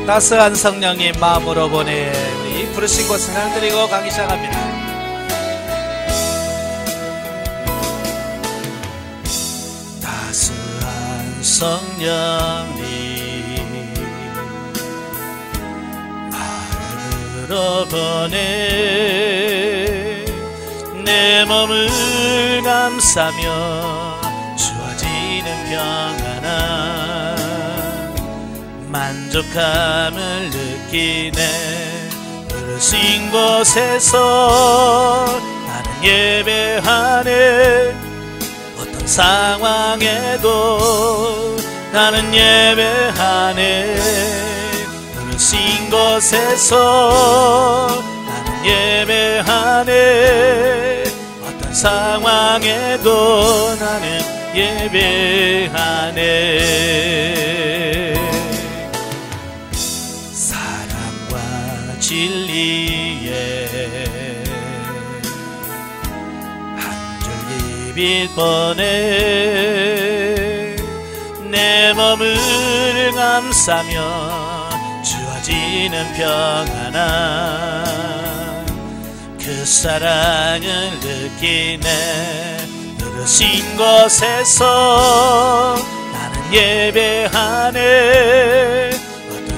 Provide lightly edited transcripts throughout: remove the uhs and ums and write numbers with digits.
따스한 성령님 마음으로 보내 우리 부르신 곳을 하늘드리고 가기 시작합니다. 따스한 성령님 마음으로 보내 내 몸을 감싸며 주어지는 평안함 만족함을 느끼네. 부르신 곳에서 나는 예배하네. 어떤 상황에도 나는 예배하네. 부르신 곳에서 나는 예배하네. 어떤 상황에도 나는 예배하네. 진리에 한 줄기 빛 보내 내 몸을 감싸며 주어지는 평안함 그 사랑을 느끼네. 부르신 곳에서 나는 예배하네.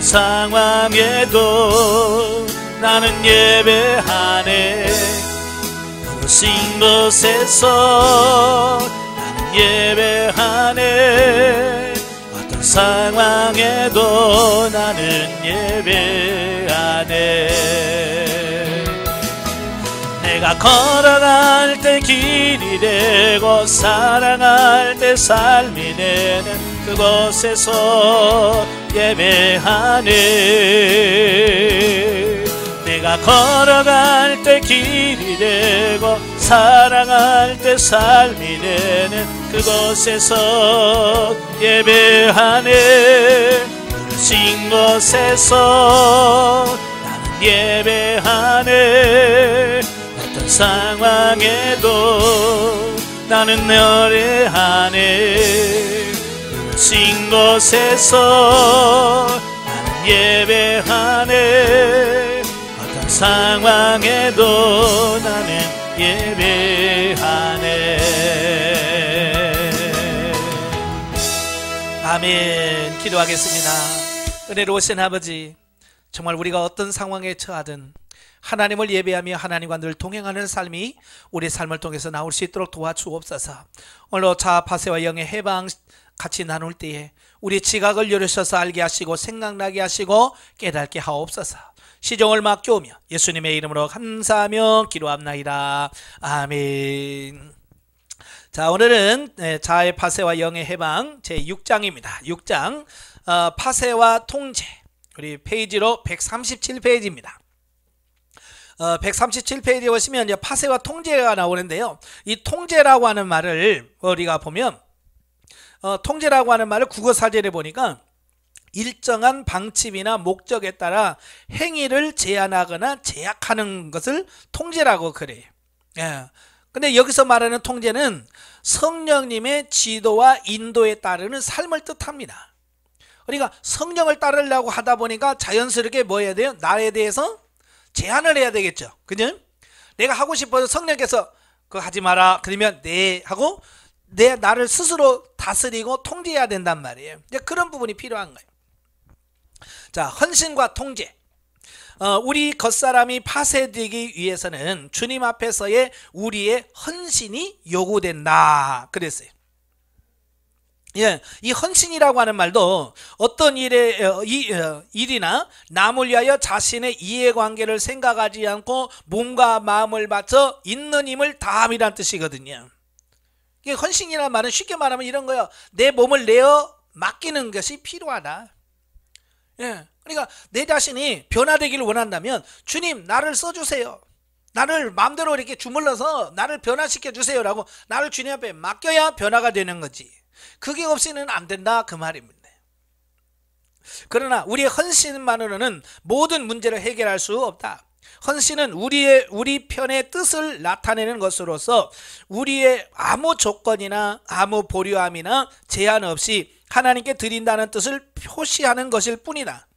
상황에도 나는 예배하네. 부르신 곳에서 나는 예배하네. 어떤 상황에도 나는 예배하네. 내가 걸어갈 때 길이 되고 사랑할 때 삶이 되는 그곳에서 예배하네. 내가 걸어갈 때 길이 되고 사랑할 때 삶이 되는 그곳에서 예배하네. 부르신 곳에서 나는 예배하네. 어떤 상황에도 나는 노래하네. 부르신 곳에서 나는 예배하네. 어떤 상황에도 나는 예배하네. 아멘. 기도하겠습니다. 은혜로우신 아버지, 정말 우리가 어떤 상황에 처하든 하나님을 예배하며 하나님과 늘 동행하는 삶이 우리 삶을 통해서 나올 수 있도록 도와주옵소서. 오늘도 자아파쇄와 영의 해방 같이 나눌 때에 우리 지각을 열으셔서 알게 하시고 생각나게 하시고 깨닫게 하옵소서. 시종을 맡겨오며 예수님의 이름으로 감사하며 기도합나이다. 아멘. 자, 오늘은 자아의 파쇄와 영의 해방 제6장입니다. 6장 파쇄와 통제, 우리 페이지로 137페이지입니다. 137페이지에 보시면 이제 파쇄와 통제가 나오는데요. 이 통제라고 하는 말을 우리가 보면 통제라고 하는 말을 국어사전에 보니까 일정한 방침이나 목적에 따라 행위를 제한하거나 제약하는 것을 통제라고 그래요. 예. 근데 여기서 말하는 통제는 성령님의 지도와 인도에 따르는 삶을 뜻합니다. 그러니까 성령을 따르려고 하다 보니까 자연스럽게 뭐 해야 돼요? 나에 대해서 제한을 해야 되겠죠. 그죠? 내가 하고 싶어서 성령께서 그거 하지 마라 그러면 네 하고 나를 스스로 다스리고 통제해야 된단 말이에요. 이제 그런 부분이 필요한 거예요. 자, 헌신과 통제. 우리 겉사람이 파쇄되기 위해서는 주님 앞에서의 우리의 헌신이 요구된다 그랬어요. 예, 이 헌신이라고 하는 말도 어떤 일이나 남을 위하여 자신의 이해관계를 생각하지 않고 몸과 마음을 바쳐 있는 힘을 다함이란 뜻이거든요. 이게 헌신이라는 말은 쉽게 말하면 이런 거예요. 내 몸을 내어 맡기는 것이 필요하다. 예, 그러니까 내 자신이 변화되기를 원한다면 주님 나를 써주세요. 나를 마음대로 이렇게 주물러서 나를 변화시켜 주세요라고 나를 주님 앞에 맡겨야 변화가 되는 거지. 그게 없이는 안 된다 그 말입니다. 그러나 우리의 헌신만으로는 모든 문제를 해결할 수 없다. 헌신은 우리 편의 뜻을 나타내는 것으로서 우리의 아무 조건이나 아무 보류함이나 제한 없이 하나님께 드린다는 뜻을 표시하는 것일 뿐이다.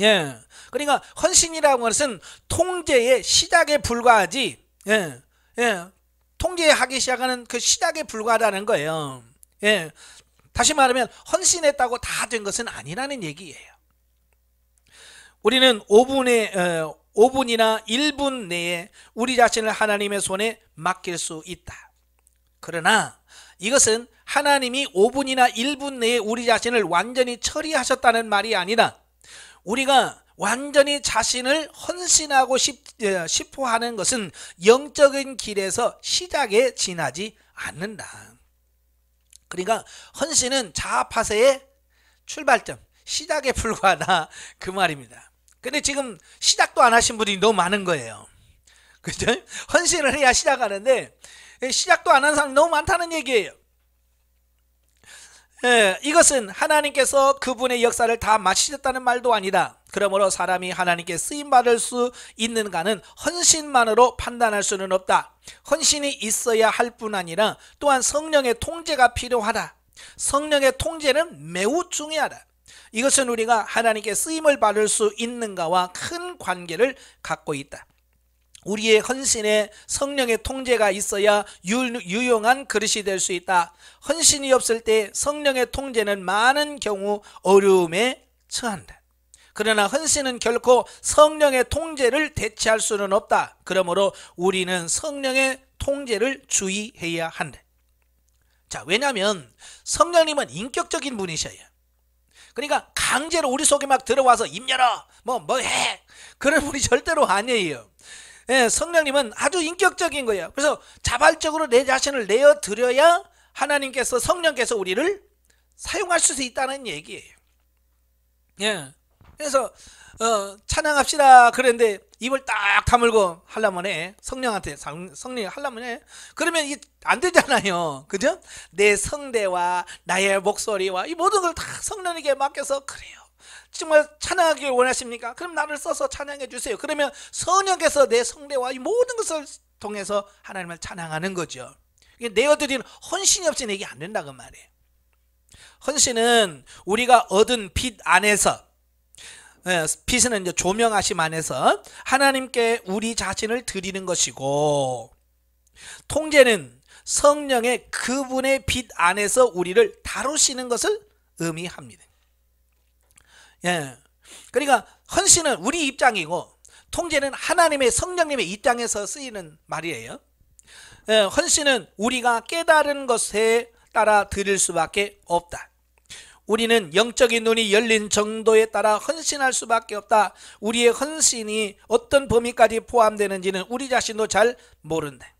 예. 그러니까 헌신이라고 하는 것은 통제의 시작에 불과하지, 예. 예. 통제하기 시작하는 그 시작에 불과하다는 거예요. 예. 다시 말하면 헌신했다고 다 된 것은 아니라는 얘기예요. 우리는 5분이나 1분 내에 우리 자신을 하나님의 손에 맡길 수 있다. 그러나 이것은 하나님이 5분이나 1분 내에 우리 자신을 완전히 처리하셨다는 말이 아니라 우리가 완전히 자신을 헌신하고 싶어 하는 것은 영적인 길에서 시작에 지나지 않는다. 그러니까 헌신은 자아파세의 출발점, 시작에 불과하다, 그 말입니다. 근데 지금 시작도 안 하신 분이 너무 많은 거예요. 그죠? 헌신을 해야 시작하는데 시작도 안 한 사람이 너무 많다는 얘기예요. 예, 이것은 하나님께서 그분의 역사를 다 마치셨다는 말도 아니다. 그러므로 사람이 하나님께 쓰임받을 수 있는가는 헌신만으로 판단할 수는 없다. 헌신이 있어야 할 뿐 아니라 또한 성령의 통제가 필요하다. 성령의 통제는 매우 중요하다. 이것은 우리가 하나님께 쓰임을 받을 수 있는가와 큰 관계를 갖고 있다. 우리의 헌신에 성령의 통제가 있어야 유용한 그릇이 될 수 있다. 헌신이 없을 때 성령의 통제는 많은 경우 어려움에 처한다. 그러나 헌신은 결코 성령의 통제를 대체할 수는 없다. 그러므로 우리는 성령의 통제를 주의해야 한다. 자, 왜냐하면 성령님은 인격적인 분이셔요. 그러니까 강제로 우리 속에 막 들어와서 입 열어 뭐 해 그런 분이 절대로 아니에요. 예, 성령님은 아주 인격적인 거예요. 그래서 자발적으로 내 자신을 내어드려야 하나님께서, 성령께서 우리를 사용할 수 있다는 얘기예요. 예, 그래서 찬양합시다 그랬는데 입을 딱 다물고 하려면 해. 성령한테, 성령이 하려면 해. 그러면 이게 안 되잖아요. 그죠? 내 성대와 나의 목소리와 이 모든 걸 다 성령에게 맡겨서, 그래요, 정말 찬양하기를 원하십니까? 그럼 나를 써서 찬양해 주세요. 그러면 성령께서 내 성대와 이 모든 것을 통해서 하나님을 찬양하는 거죠. 이게 내어드리는 헌신이 없이는 이게 안 된다 그 말이에요. 헌신은 우리가 얻은 빛 안에서, 빛은 이제 조명하심 안에서 하나님께 우리 자신을 드리는 것이고, 통제는 성령의 그분의 빛 안에서 우리를 다루시는 것을 의미합니다. 예, 그러니까 헌신은 우리 입장이고 통제는 하나님의, 성령님의 입장에서 쓰이는 말이에요. 예, 헌신은 우리가 깨달은 것에 따라 드릴 수밖에 없다. 우리는 영적인 눈이 열린 정도에 따라 헌신할 수밖에 없다. 우리의 헌신이 어떤 범위까지 포함되는지는 우리 자신도 잘 모른다.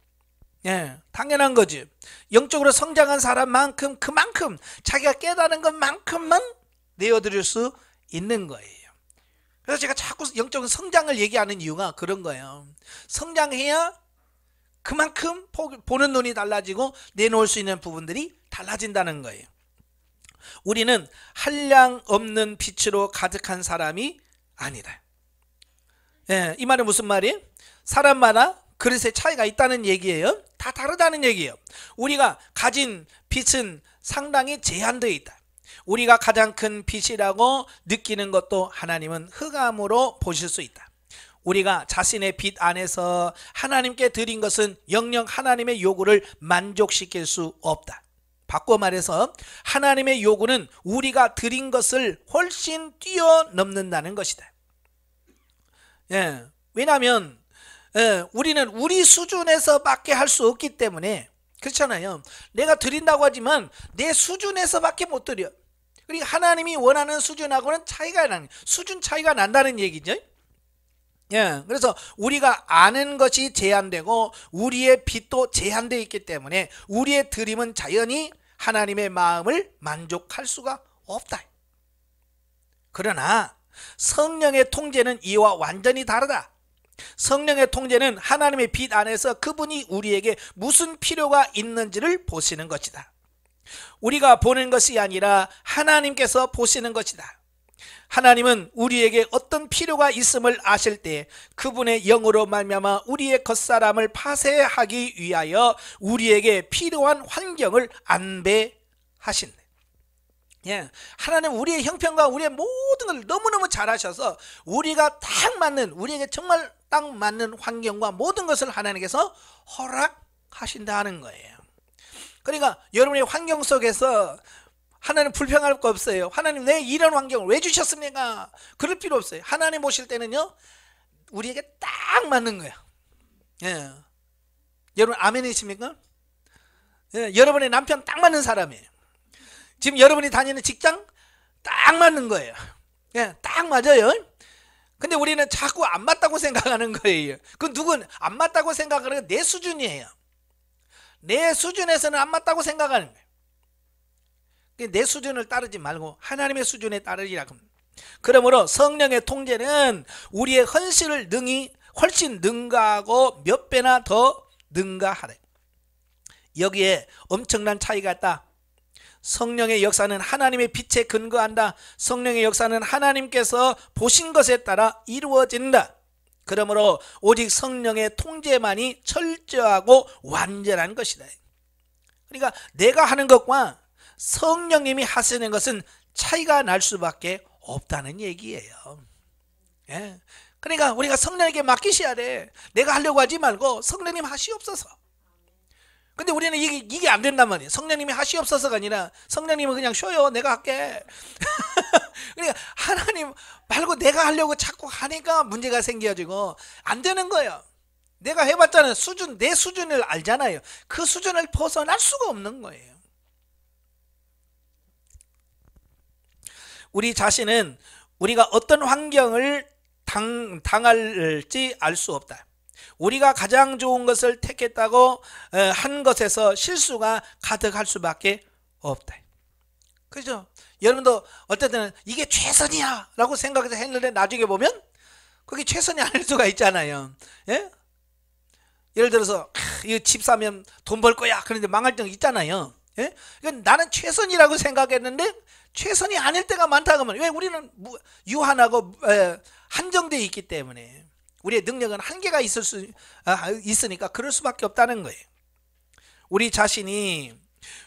예, 당연한 거지. 영적으로 성장한 사람만큼 그만큼 자기가 깨달은 것만큼만 내어드릴 수 있는 거예요. 그래서 제가 자꾸 영적인 성장을 얘기하는 이유가 그런 거예요. 성장해야 그만큼 보는 눈이 달라지고 내놓을 수 있는 부분들이 달라진다는 거예요. 우리는 한량 없는 빛으로 가득한 사람이 아니다. 예, 이 말은 무슨 말이에요? 사람마다 그릇의 차이가 있다는 얘기예요. 다 다르다는 얘기예요. 우리가 가진 빛은 상당히 제한되어 있다. 우리가 가장 큰 빛이라고 느끼는 것도 하나님은 흑암으로 보실 수 있다. 우리가 자신의 빛 안에서 하나님께 드린 것은 영영 하나님의 요구를 만족시킬 수 없다. 바꿔 말해서 하나님의 요구는 우리가 드린 것을 훨씬 뛰어넘는다는 것이다. 예, 왜냐하면 우리는 우리 수준에서밖에 할 수 없기 때문에, 그렇잖아요. 내가 드린다고 하지만 내 수준에서밖에 못 드려. 그러니까 하나님이 원하는 수준하고는 수준 차이가 난다는 얘기죠. 예, 그래서 우리가 아는 것이 제한되고 우리의 빛도 제한되어 있기 때문에 우리의 드림은 자연히 하나님의 마음을 만족할 수가 없다. 그러나 성령의 통제는 이와 완전히 다르다. 성령의 통제는 하나님의 빛 안에서 그분이 우리에게 무슨 필요가 있는지를 보시는 것이다. 우리가 보는 것이 아니라 하나님께서 보시는 것이다. 하나님은 우리에게 어떤 필요가 있음을 아실 때 그분의 영으로 말미암아 우리의 겉사람을 파쇄하기 위하여 우리에게 필요한 환경을 안배하신다. 예, 하나님 우리의 형편과 우리의 모든 걸 너무너무 잘 아셔서 우리가 딱 맞는, 우리에게 정말 딱 맞는 환경과 모든 것을 하나님께서 허락하신다는 거예요. 그러니까 여러분의 환경 속에서 하나님 불평할 거 없어요. 하나님 내 이런 환경을 왜 주셨습니까? 그럴 필요 없어요. 하나님 오실 때는요, 우리에게 딱 맞는 거예요. 예. 여러분 아멘이십니까? 예, 여러분의 남편 딱 맞는 사람이에요. 지금 여러분이 다니는 직장 딱 맞는 거예요. 예, 딱 맞아요. 근데 우리는 자꾸 안 맞다고 생각하는 거예요. 그 누군 안 맞다고 생각하는 건 내 수준이에요. 내 수준에서는 안 맞다고 생각하는 거예요. 내 수준을 따르지 말고 하나님의 수준에 따르리라고. 그러므로 성령의 통제는 우리의 헌신을 훨씬 능가하고 몇 배나 더 능가하래. 여기에 엄청난 차이가 있다. 성령의 역사는 하나님의 빛에 근거한다. 성령의 역사는 하나님께서 보신 것에 따라 이루어진다. 그러므로 오직 성령의 통제만이 철저하고 완전한 것이다. 그러니까 내가 하는 것과 성령님이 하시는 것은 차이가 날 수밖에 없다는 얘기예요. 예. 그러니까 우리가 성령에게 맡기셔야 돼. 내가 하려고 하지 말고 성령님 하시옵소서. 근데 우리는 이게 안 된단 말이에요. 성령님이 하시옵소서가 아니라 성령님은 그냥 쉬어요. 내가 할게. 그러니까 하나님 말고 내가 하려고 자꾸 하니까 문제가 생겨지고 안 되는 거예요. 내가 해봤잖아요. 내 수준을 알잖아요. 그 수준을 벗어날 수가 없는 거예요. 우리 자신은 우리가 어떤 환경을 당할지 알 수 없다. 우리가 가장 좋은 것을 택했다고 한 것에서 실수가 가득할 수밖에 없다. 그죠? 여러분도 어떨 때는 이게 최선이야 라고 생각해서 했는데 나중에 보면 그게 최선이 아닐 수가 있잖아요. 예? 예를 들어서 이거 집 사면 돈 벌 거야 그런데 망할 때 있잖아요. 예? 나는 최선이라고 생각했는데 최선이 아닐 때가 많다 그러면, 왜? 우리는 유한하고 한정되어 있기 때문에 우리의 능력은 한계가 있으니까 그럴 수밖에 없다는 거예요. 우리 자신이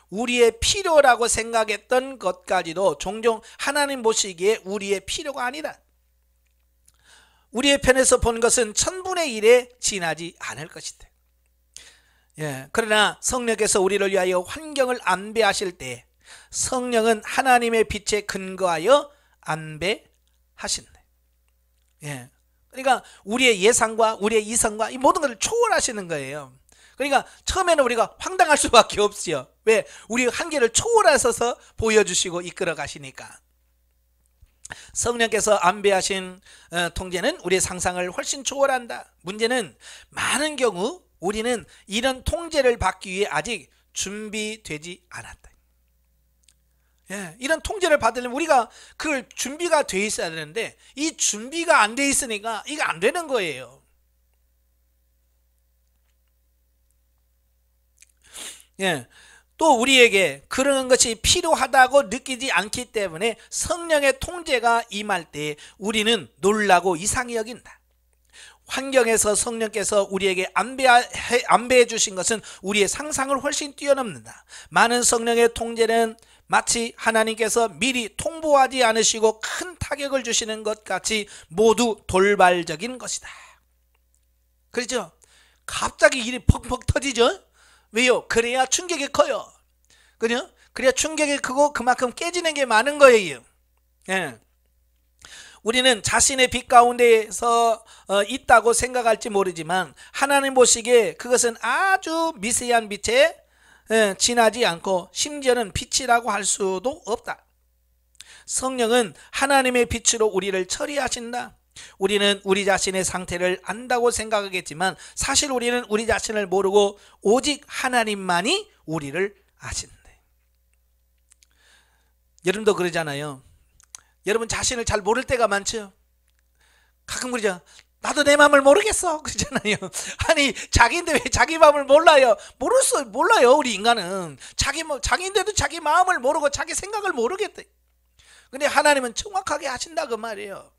우리의 필요라고 생각했던 것까지도 종종 하나님 보시기에 우리의 필요가 아니다. 우리의 편에서 본 것은 1000분의 1에 지나지 않을 것이다. 예, 그러나 성령께서 우리를 위하여 환경을 안배하실 때 성령은 하나님의 빛에 근거하여 안배하신다. 예. 그러니까 우리의 예상과 우리의 이성과 이 모든 것을 초월하시는 거예요. 그러니까 처음에는 우리가 황당할 수밖에 없어요. 왜? 우리 한계를 초월하셔서 보여주시고 이끌어 가시니까. 성령께서 안배하신 통제는 우리의 상상을 훨씬 초월한다. 문제는 많은 경우 우리는 이런 통제를 받기 위해 아직 준비되지 않았다. 예, 이런 통제를 받으려면 우리가 그걸 준비가 돼 있어야 되는데 이 준비가 안 돼 있으니까 이게 안 되는 거예요. 예, 또 우리에게 그런 것이 필요하다고 느끼지 않기 때문에 성령의 통제가 임할 때 우리는 놀라고 이상히 여긴다. 환경에서 성령께서 우리에게 안배해 주신 것은 우리의 상상을 훨씬 뛰어넘는다. 많은 성령의 통제는 마치 하나님께서 미리 통보하지 않으시고 큰 타격을 주시는 것 같이 모두 돌발적인 것이다. 그렇죠? 갑자기 일이 퍽퍽 터지죠? 왜요? 그래야 충격이 커요. 그죠? 그래야 충격이 크고 그만큼 깨지는 게 많은 거예요. 예. 우리는 자신의 빛 가운데서 있다고 생각할지 모르지만 하나님 보시기에 그것은 아주 미세한 빛에 지나지 않고 심지어는 빛이라고 할 수도 없다. 성령은 하나님의 빛으로 우리를 처리하신다. 우리는 우리 자신의 상태를 안다고 생각하겠지만 사실 우리는 우리 자신을 모르고 오직 하나님만이 우리를 아신다. 여러분도 그러잖아요. 여러분 자신을 잘 모를 때가 많죠. 가끔 그러죠. 나도 내 마음을 모르겠어 그러잖아요. 아니 자기인데 왜 자기 마음을 몰라요? 몰라요. 우리 인간은 자기인데도 자기 마음을 모르고 자기 생각을 모르겠대. 근데 하나님은 정확하게 하신다 그 말이에요.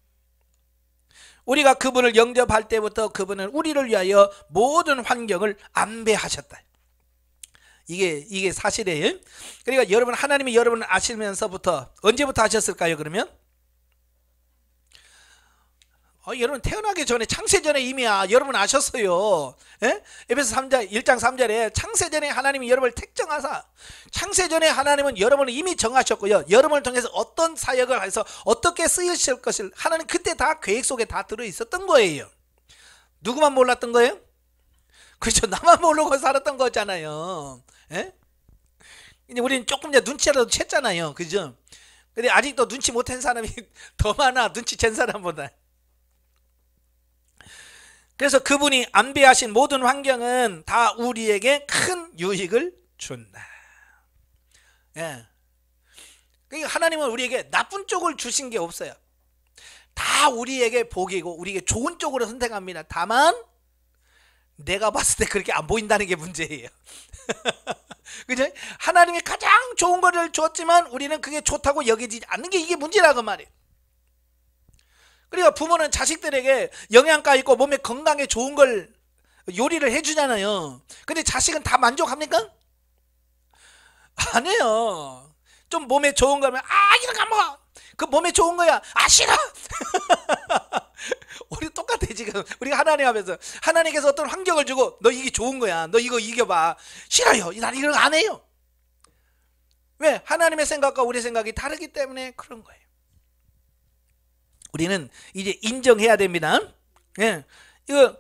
우리가 그분을 영접할 때부터 그분은 우리를 위하여 모든 환경을 안배하셨다. 이게 사실이에요. 그러니까 여러분, 하나님이 여러분을 아시면서부터 언제부터 아셨을까요? 그러면 여러분 태어나기 전에, 창세전에 이미 여러분 아셨어요. 예? 에베소 3장 1장 3절에 창세전에 하나님이 여러분을 택정하사, 창세전에 하나님은 여러분을 이미 정하셨고요, 여러분을 통해서 어떤 사역을 해서 어떻게 쓰이실 것을 하나님 그때 다 계획 속에 다 들어있었던 거예요. 누구만 몰랐던 거예요? 그렇죠. 나만 모르고 살았던 거잖아요. 예? 근데 우리는 조금 이제 눈치라도 챘잖아요. 그죠? 근데 아직도 눈치 못한 사람이 더 많아, 눈치 챈 사람보다. 그래서 그분이 안배하신 모든 환경은 다 우리에게 큰 유익을 준다. 예. 그러니까 하나님은 우리에게 나쁜 쪽을 주신 게 없어요. 다 우리에게 복이고 우리에게 좋은 쪽으로 선택합니다. 다만 내가 봤을 때 그렇게 안 보인다는 게 문제예요. 그죠? 하나님이 가장 좋은 거를 줬지만 우리는 그게 좋다고 여기지 않는 게 이게 문제라고 말이에요. 그러니까 부모는 자식들에게 영양가 있고 몸에 건강에 좋은 걸 요리를 해주잖아요. 근데 자식은 다 만족합니까? 안 해요. 좀 몸에 좋은 거면 이런 거 안 먹어. 그 몸에 좋은 거야. 싫어. 우리 똑같아 지금. 우리가 하나님 앞에서 하나님께서 어떤 환경을 주고 너 이게 좋은 거야, 너 이거 이겨봐. 싫어요. 난 이런 거 안 해요. 왜? 하나님의 생각과 우리 생각이 다르기 때문에 그런 거예요. 우리는 이제 인정해야 됩니다. 예, 이거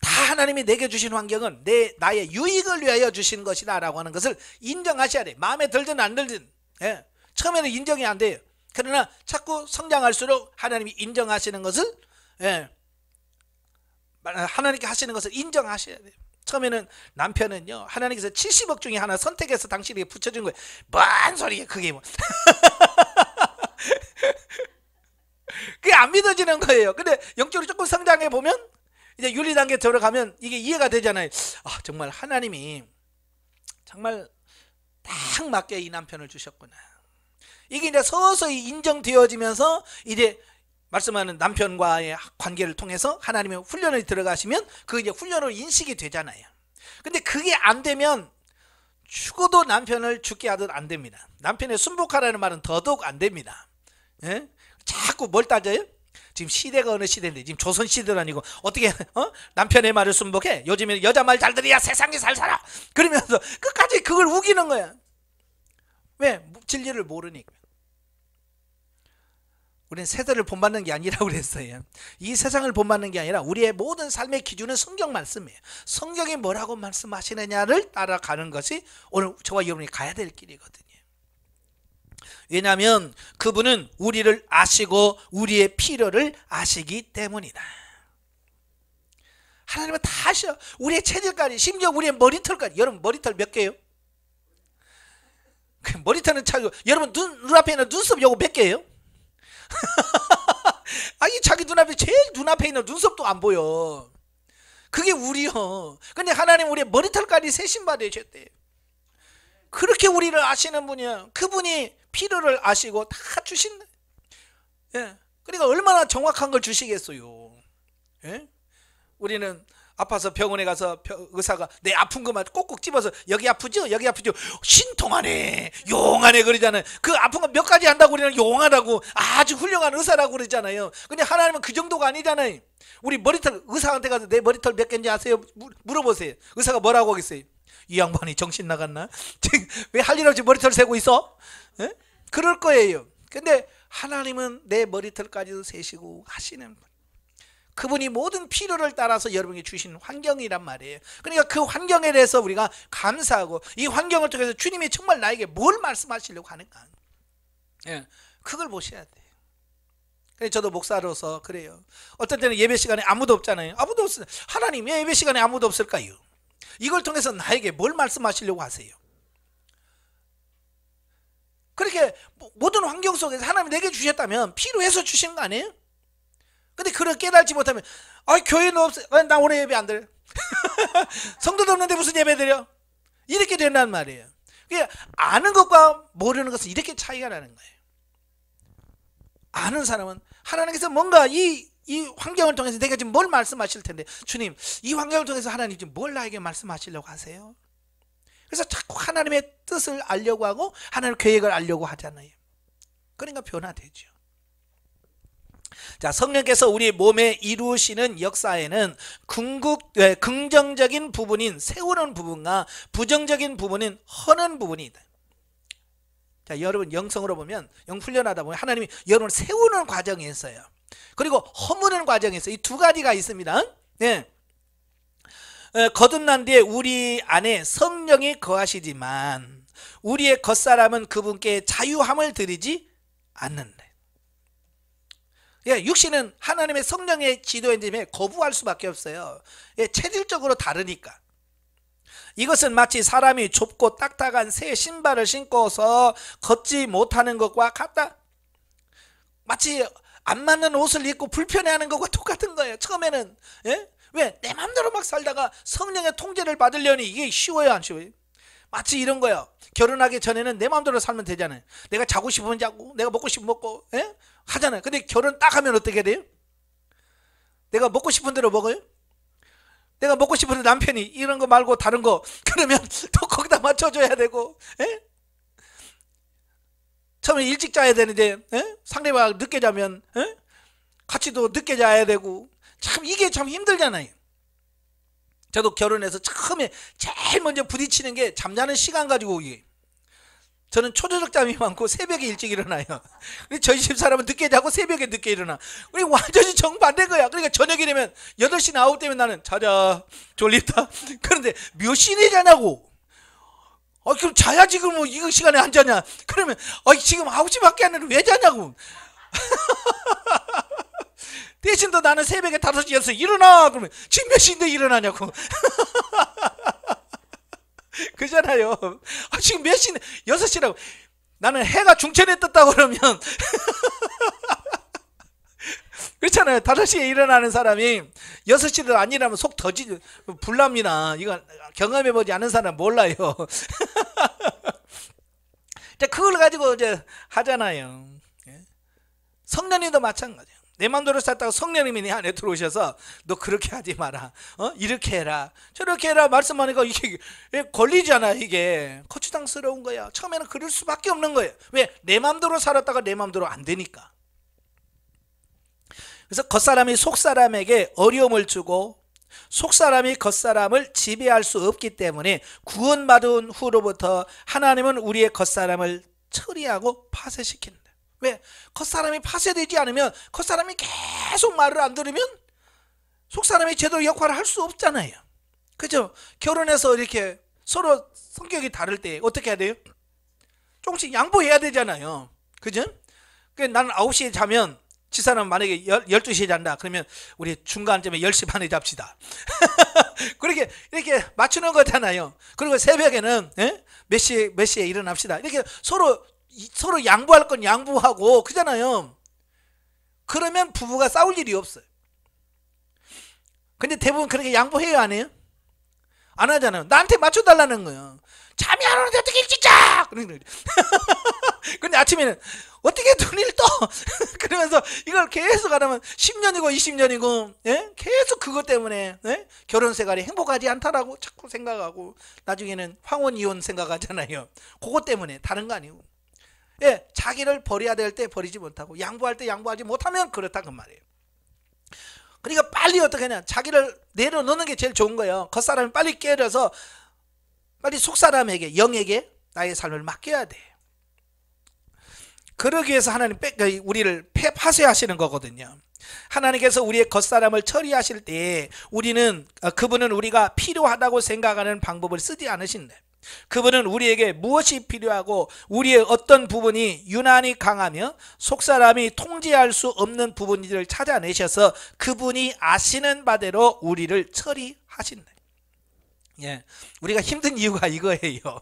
다 하나님이 내게 주신 환경은 나의 유익을 위하여 주신 것이다 라고 하는 것을 인정하셔야 돼. 마음에 들든 안 들든. 예, 처음에는 인정이 안 돼요. 그러나 자꾸 성장할수록 하나님이 인정하시는 것을, 예, 하나님께 하시는 것을 인정하셔야 돼요. 처음에는 남편은요, 하나님께서 70억 중에 하나 선택해서 당신에게 붙여준 거예요. 뭔 소리야 그게 뭐. 그게 안 믿어지는 거예요. 근데 영적으로 조금 성장해 보면 이제 윤리 단계 들어가면 이게 이해가 되잖아요. 정말 하나님이 정말 딱 맞게 이 남편을 주셨구나. 이게 이제 서서히 인정되어지면서 이제 말씀하는 남편과의 관계를 통해서 하나님의 훈련을 들어가시면 그 이제 훈련으로 인식이 되잖아요. 근데 그게 안 되면 죽어도 남편을 죽게 하듯 안 됩니다. 남편의 순복하라는 말은 더더욱 안 됩니다. 예? 자꾸 뭘 따져요? 지금 시대가 어느 시대인데, 지금 조선 시대도 아니고 어떻게 남편의 말을 순복해? 요즘에는 여자 말 잘 들어야 세상이 잘 살아. 그러면서 끝까지 그걸 우기는 거야. 왜? 진리를 모르니까. 우리는 세대를 본받는 게 아니라고 그랬어요. 이 세상을 본받는 게 아니라 우리의 모든 삶의 기준은 성경 말씀이에요. 성경이 뭐라고 말씀하시느냐를 따라가는 것이 오늘 저와 여러분이 가야 될 길이거든요. 왜냐하면 그분은 우리를 아시고 우리의 필요를 아시기 때문이다. 하나님은 다 아셔. 우리의 체질까지, 심지어 우리의 머리털까지. 여러분 머리털 몇 개예요? 머리털은 참, 여러분 눈앞에 있는 눈썹 요거 몇 개예요? 이 자기 눈앞에 제일 눈앞에 있는 눈썹도 안 보여. 그게 우리요. 근데 하나님 우리의 머리털까지 세심받아 주셨대요. 그렇게 우리를 아시는 분이야. 그분이 필요를 아시고 다 주신다. 예. 그러니까 얼마나 정확한 걸 주시겠어요. 예? 우리는 아파서 병원에 가서 의사가 내 아픈 것만 꼭꼭 집어서 여기 아프죠? 여기 아프죠? 신통하네, 용하네 그러잖아요. 그 아픈 거 몇 가지 한다고 우리는 용하다고, 아주 훌륭한 의사라고 그러잖아요. 근데 하나님은 그 정도가 아니잖아요. 우리 머리털, 의사한테 가서 내 머리털 몇 개인지 아세요? 물어보세요. 의사가 뭐라고 하겠어요? 이 양반이 정신 나갔나? 왜 할 일 없이 머리털 세고 있어? 에? 그럴 거예요. 근데 하나님은 내 머리털까지도 세시고 하시는 분. 그분이 모든 필요를 따라서 여러분에게 주신 환경이란 말이에요. 그러니까 그 환경에 대해서 우리가 감사하고 이 환경을 통해서 주님이 정말 나에게 뭘 말씀하시려고 하는가, 예, 그걸 보셔야 돼요. 그래서 저도 목사로서 그래요. 어떤 때는 예배 시간에 아무도 없잖아요. 아무도 없어요. 하나님 왜 예배 시간에 아무도 없을까요? 이걸 통해서 나에게 뭘 말씀하시려고 하세요? 그렇게 모든 환경 속에서 하나님이 내게 주셨다면 필요해서 주신 거 아니에요? 근데 그걸 깨달지 못하면 교회는 없어요. 나 오늘 예배 안 드려. 성도도 없는데 무슨 예배 드려? 이렇게 된단 말이에요. 그러니까 아는 것과 모르는 것은 이렇게 차이가 나는 거예요. 아는 사람은 하나님께서 뭔가 이 환경을 통해서 내가 지금 뭘 말씀하실 텐데, 주님 이 환경을 통해서 하나님 지금 뭘 나에게 말씀하시려고 하세요? 그래서 자꾸 하나님의 뜻을 알려고 하고 하나님의 계획을 알려고 하잖아요. 그러니까 변화되죠. 자, 성령께서 우리 몸에 이루시는 역사에는 긍정적인 부분인 세우는 부분과 부정적인 부분인 허는 부분이 있다. 자, 여러분 영성으로 보면 영훈련하다 보면 하나님이 여러분을 세우는 과정이 있어요. 그리고 허무는 과정이 있어요. 이 두 가지가 있습니다. 네. 거듭난 뒤에 우리 안에 성령이 거하시지만 우리의 겉사람은 그분께 자유함을 드리지 않는다. 예, 육신은 하나님의 성령의 지도에 거부할 수밖에 없어요. 예, 체질적으로 다르니까. 이것은 마치 사람이 좁고 딱딱한 새 신발을 신고서 걷지 못하는 것과 같다. 마치 안 맞는 옷을 입고 불편해하는 것과 똑같은 거예요. 처음에는. 예? 왜? 내 맘대로 막 살다가 성령의 통제를 받으려니 이게 쉬워요, 안 쉬워요? 마치 이런 거예요. 결혼하기 전에는 내 마음대로 살면 되잖아요. 내가 자고 싶으면 자고 내가 먹고 싶으면 먹고, 예? 하잖아요. 근데 결혼 딱 하면 어떻게 돼요? 내가 먹고 싶은 대로 먹어요? 내가 먹고 싶은 대로 남편이 이런 거 말고 다른 거 그러면 또 거기다 맞춰줘야 되고, 예? 처음에 일찍 자야 되는데, 예? 상대방 늦게 자면, 예? 같이 또 늦게 자야 되고, 참 이게 참 힘들잖아요. 저도 결혼해서 처음에 제일 먼저 부딪히는 게 잠자는 시간 가지고 오기. 저는 초저녁 잠이 많고 새벽에 일찍 일어나요. 근데 저희 집 사람은 늦게 자고 새벽에 늦게 일어나. 우리 완전히 정반대인 거야. 그러니까 저녁이 되면 8시 나올 때면 나는 자자 졸립다. 그런데 몇 시에 자냐고. 그럼 자야지. 그럼 뭐 이거 시간에 안 자냐. 그러면 지금 9시밖에 안 했는데 왜 자냐고. 대신 또 나는 새벽에 5시 6시 일어나. 그러면 지금 몇 시인데 일어나냐고. 그잖아요. 지금 몇 시인데 6시라고. 나는 해가 중천에 떴다고 그러면 그렇잖아요. 5시에 일어나는 사람이 6시도 안 일어나면 속 터지 불납니다. 이거 경험해보지 않은 사람 몰라요. 그걸 가지고 이제 하잖아요. 성령님도 마찬가지예요. 내 마음대로 살다가 성령님이 내 안에 들어오셔서 너 그렇게 하지 마라. 이렇게 해라. 저렇게 해라. 말씀하니까 이게 걸리잖아. 이게 거추장스러운 거야. 처음에는 그럴 수밖에 없는 거예요. 왜? 내 마음대로 살았다가 내 마음대로 안 되니까. 그래서 겉사람이 속사람에게 어려움을 주고 속사람이 겉사람을 지배할 수 없기 때문에 구원받은 후로부터 하나님은 우리의 겉사람을 처리하고 파쇄시킨다. 왜? 겉사람이 파쇄되지 않으면 겉사람이 계속 말을 안 들으면 속사람이 제대로 역할을 할 수 없잖아요. 그죠? 결혼해서 이렇게 서로 성격이 다를 때 어떻게 해야 돼요? 조금씩 양보해야 되잖아요. 그죠? 나는 9시에 자면 집사람 만약에 12시에 잔다. 그러면 우리 중간쯤에 10시 반에 잡시다. 그렇게 이렇게 맞추는 거잖아요. 그리고 새벽에는 몇 시에 일어납시다. 이렇게 서로 양보할 건 양보하고 그잖아요. 그러면 부부가 싸울 일이 없어요. 근데 대부분 그렇게 양보해요, 안 해요? 안 하잖아요. 나한테 맞춰달라는 거예요. 잠이 안 오는데 어떻게 일찍 자! 근데 아침에는 어떻게 눈을 떠! 그러면서 이걸 계속 하면 10년이고 20년이고 계속 그것 때문에 결혼 생활이 행복하지 않다라고 자꾸 생각하고 나중에는 황혼 이혼 생각하잖아요. 그것 때문에 다른 거 아니고. 자기를 버려야 될 때 버리지 못하고 양보할 때 양보하지 못하면 그렇다 그 말이에요. 그러니까 빨리 어떻게 하냐. 자기를 내려놓는 게 제일 좋은 거예요. 겉사람이 빨리 깨려서 빨리 속사람에게 영에게 나의 삶을 맡겨야 돼. 그러기 위해서 하나님 우리를 파쇄하시는 거거든요. 하나님께서 우리의 겉사람을 처리하실 때 그분은 우리가 필요하다고 생각하는 방법을 쓰지 않으신대. 그분은 우리에게 무엇이 필요하고 우리의 어떤 부분이 유난히 강하며 속사람이 통제할 수 없는 부분들을 찾아내셔서 그분이 아시는 바대로 우리를 처리하신다. 우리가 힘든 이유가 이거예요.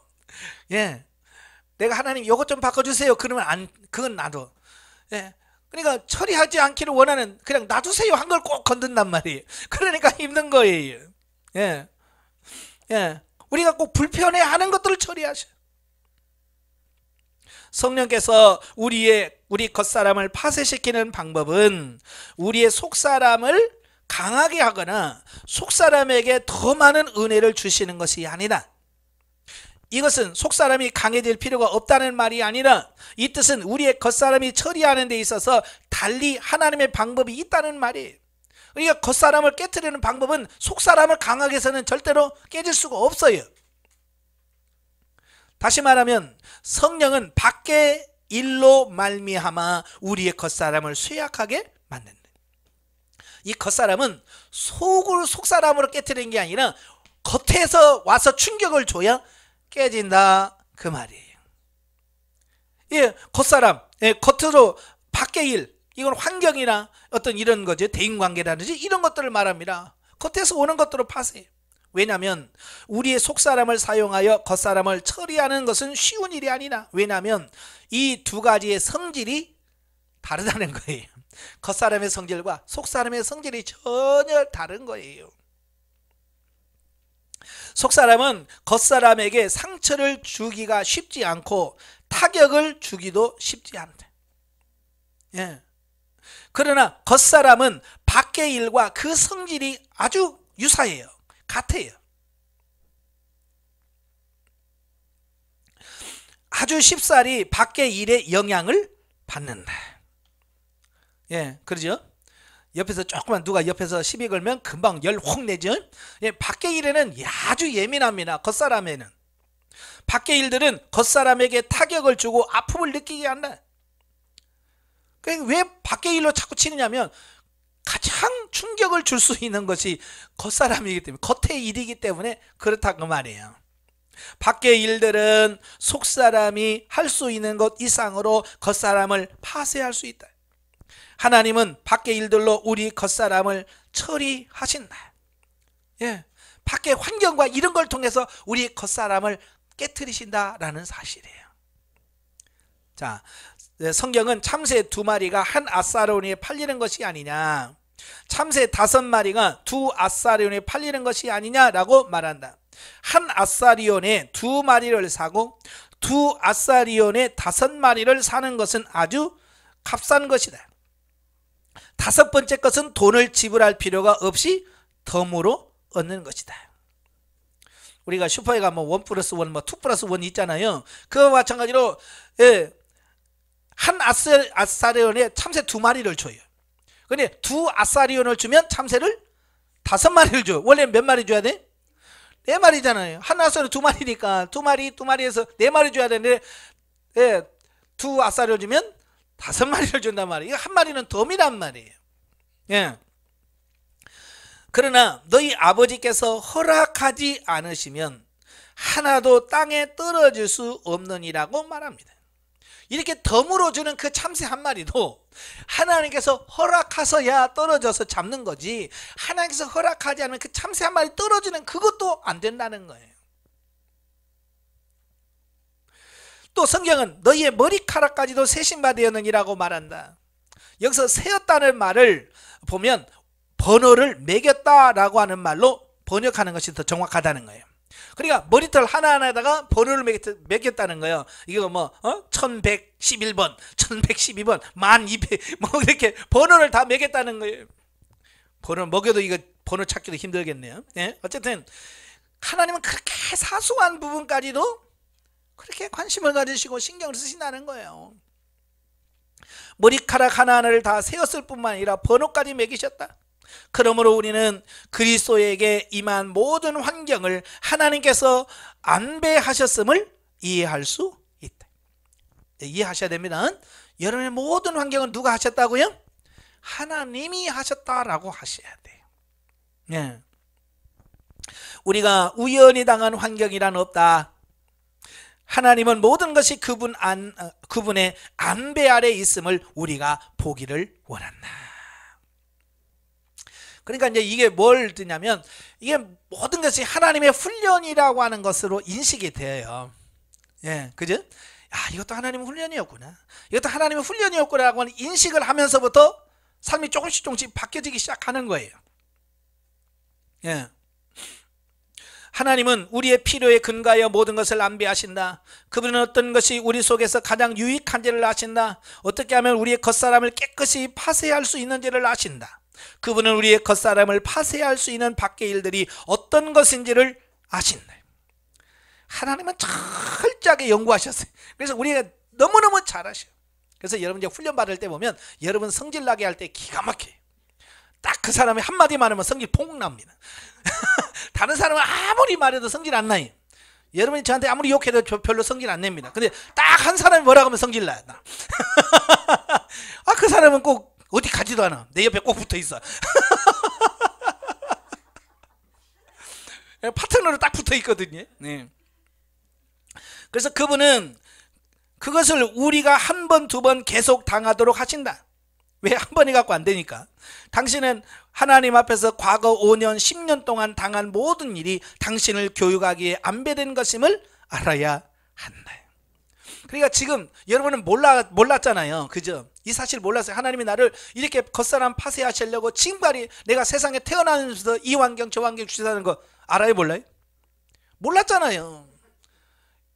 내가 하나님 이것 좀 바꿔주세요. 그러면 그건 놔둬. 그러니까 처리하지 않기를 원하는 그냥 놔두세요 한 걸 꼭 건든단 말이에요. 그러니까 힘든 거예요. 우리가 꼭 불편해하는 것들을 처리하셔요. 성령께서 우리 겉사람을 파쇄시키는 방법은 우리의 속사람을 강하게 하거나 속사람에게 더 많은 은혜를 주시는 것이 아니라 이것은 속사람이 강해질 필요가 없다는 말이 아니라 이 뜻은 우리의 겉사람이 처리하는 데 있어서 달리 하나님의 방법이 있다는 말이에요. 그러니까 겉사람을 깨트리는 방법은 속사람을 강하게 해서는 절대로 깨질 수가 없어요. 다시 말하면 성령은 밖의 일로 말미암아 우리의 겉사람을 쇠약하게 만든다. 이 겉사람은 속사람으로 깨트리는 게 아니라 겉에서 와서 충격을 줘야 깨진다 그 말이에요. 예, 겉사람, 예, 겉으로 밖의 일, 이건 환경이나 어떤 이런 거죠. 대인관계라든지 이런 것들을 말합니다. 겉에서 오는 것들을 파세요. 왜냐하면 우리의 속사람을 사용하여 겉사람을 처리하는 것은 쉬운 일이 아니라, 왜냐하면 이 두 가지의 성질이 다르다는 거예요. 겉사람의 성질과 속사람의 성질이 전혀 다른 거예요. 속사람은 겉사람에게 상처를 주기가 쉽지 않고 타격을 주기도 쉽지 않다. 예. 그러나 겉사람은 밖의 일과 그 성질이 아주 유사해요. 같아요. 아주 쉽사리 밖의 일에 영향을 받는다. 예, 그러죠? 옆에서 조금만 누가 옆에서 시비 걸면 금방 열 확 내죠? 예, 밖의 일에는 아주 예민합니다. 겉사람에는. 밖의 일들은 겉사람에게 타격을 주고 아픔을 느끼게 한다. 왜 밖의 일로 자꾸 치느냐면 가장 충격을 줄 수 있는 것이 겉사람이기 때문에, 겉의 일이기 때문에 그렇다고 말이에요. 밖의 일들은 속사람이 할 수 있는 것 이상으로 겉사람을 파쇄할 수 있다. 하나님은 밖의 일들로 우리 겉사람을 처리하신다. 예, 밖의 환경과 이런 걸 통해서 우리 겉사람을 깨트리신다라는 사실이에요. 자, 성경은 참새 2마리가 한 아사리온에 팔리는 것이 아니냐, 참새 5마리가 2 아사리온에 팔리는 것이 아니냐라고 말한다. 한 아사리온에 2마리를 사고 2 아사리온에 5마리를 사는 것은 아주 값싼 것이다. 5번째 것은 돈을 지불할 필요가 없이 덤으로 얻는 것이다. 우리가 슈퍼에 가면 1+1, 2+1 있잖아요. 그와 마찬가지로, 예, 한 아사리온에 참새 2마리를 줘요. 근데 2 아사리온을 주면 참새를 5마리를 줘. 원래 몇 마리 줘야 돼? 4마리잖아요. 한 아사리온 2마리니까 2마리에서 4마리 줘야 되는데, 예, 2 아사리온 주면 5마리를 준단 말이에요. 한 마리는 덤이란 말이에요. 예. 그러나 너희 아버지께서 허락하지 않으시면 하나도 땅에 떨어질 수 없느니라고 말합니다. 이렇게 덤으로 주는 그 참새 한 마리도 하나님께서 허락하셔야 떨어져서 잡는 거지, 하나님께서 허락하지 않으면 그 참새 한 마리 떨어지는 그것도 안 된다는 거예요. 또 성경은 너희의 머리카락까지도 세신바 되었느니라고 말한다. 여기서 세었다는 말을 보면 번호를 매겼다라고 하는 말로 번역하는 것이 더 정확하다는 거예요. 그러니까 머리털 하나하나에다가 번호를 매겼다는 거예요. 이거 뭐 1111번, 1112번, 1200 뭐 이렇게 번호를 다 매겼다는 거예요. 번호 먹여도 이거 번호 찾기도 힘들겠네요. 예? 어쨌든 하나님은 그렇게 사소한 부분까지도 그렇게 관심을 가지시고 신경을 쓰신다는 거예요. 머리카락 하나하나를 다 세었을 뿐만 아니라 번호까지 매기셨다. 그러므로 우리는 그리스도에게 임한 모든 환경을 하나님께서 안배하셨음을 이해할 수 있다. 이해하셔야 됩니다. 여러분의 모든 환경은 누가 하셨다고요? 하나님이 하셨다라고 하셔야 돼요. 네. 우리가 우연히 당한 환경이란 없다. 하나님은 모든 것이 그분의 안배 아래 있음을 우리가 보기를 원한다. 그러니까 이제 이게 뭘 드냐면, 이게 모든 것이 하나님의 훈련이라고 하는 것으로 인식이 돼요. 예, 그죠? 아, 이것도 하나님의 훈련이었구나. 이것도 하나님의 훈련이었구나라고 하는 인식을 하면서부터 삶이 조금씩 바뀌어지기 시작하는 거예요. 예. 하나님은 우리의 필요에 근거하여 모든 것을 안배하신다. 그분은 어떤 것이 우리 속에서 가장 유익한지를 아신다. 어떻게 하면 우리의 겉사람을 깨끗이 파쇄할 수 있는지를 아신다. 그분은 우리의 겉사람을 파쇄할 수 있는 밖의 일들이 어떤 것인지를 아신다. 하나님은 철저하게 연구하셨어요. 그래서 우리가 너무너무 잘하셔요. 그래서 여러분 이제 훈련 받을 때 보면 여러분 성질 나게 할 때 기가 막혀요. 딱 그 사람이 한마디만 하면 성질 퐁 납니다. 다른 사람은 아무리 말해도 성질 안 나요. 여러분이 저한테 아무리 욕해도 별로 성질 안 냅니다. 근데 딱 한 사람이 뭐라고 하면 성질 나요. 아, 그 사람은 꼭 어디 가지도 않아. 내 옆에 꼭 붙어 있어. 파트너로 딱 붙어 있거든요. 네. 그래서 그분은 그것을 우리가 한 번, 두 번 계속 당하도록 하신다. 왜 한 번이 갖고 안 되니까. 당신은 하나님 앞에서 과거 5년, 10년 동안 당한 모든 일이 당신을 교육하기에 안배된 것임을 알아야 한다. 그러니까 지금 여러분은 몰랐잖아요. 그죠? 이 사실 몰랐어요. 하나님이 나를 이렇게 겉사람 파쇄하시려고 지금까지 내가 세상에 태어나면서 이 환경 저 환경 주시다는 거 알아요, 몰라요? 몰랐잖아요.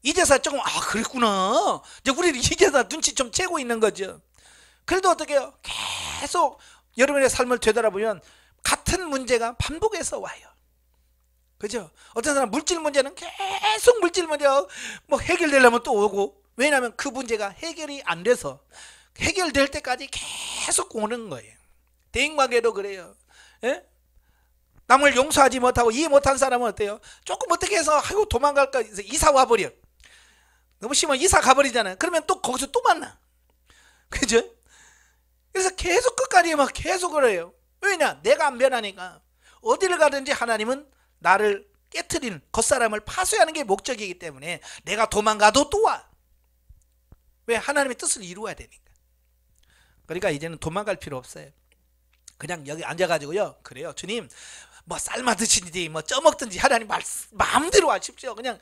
이제서 조금 그랬구나. 이제 우리는 이제서 눈치 좀 채고 있는 거죠. 그래도 어떻게 해요? 계속 여러분의 삶을 되돌아보면 같은 문제가 반복해서 와요. 그죠? 어떤 사람 물질 문제는 계속 물질 문제 뭐 해결되려면 또 오고, 왜냐하면 그 문제가 해결이 안 돼서 해결될 때까지 계속 오는 거예요. 대인관계도 그래요. 예? 남을 용서하지 못하고 이해 못한 사람은 어때요? 조금 어떻게 해서 도망갈까 이사 와버려. 너무 심하면 이사 가버리잖아요. 그러면 또 거기서 또 만나. 그죠? 그래서 계속 끝까지 막 계속 그래요. 왜냐? 내가 안 변하니까. 어디를 가든지 하나님은 나를 깨트리는, 겉사람을 파쇄하는 게 목적이기 때문에 내가 도망가도 또 와. 왜? 하나님의 뜻을 이루어야 되니까. 그러니까 이제는 도망갈 필요 없어요. 그냥 여기 앉아가지고요. 그래요. 주님, 뭐 삶아 드시든지 뭐 쪄먹든지 하나님 마음대로 하십시오. 그냥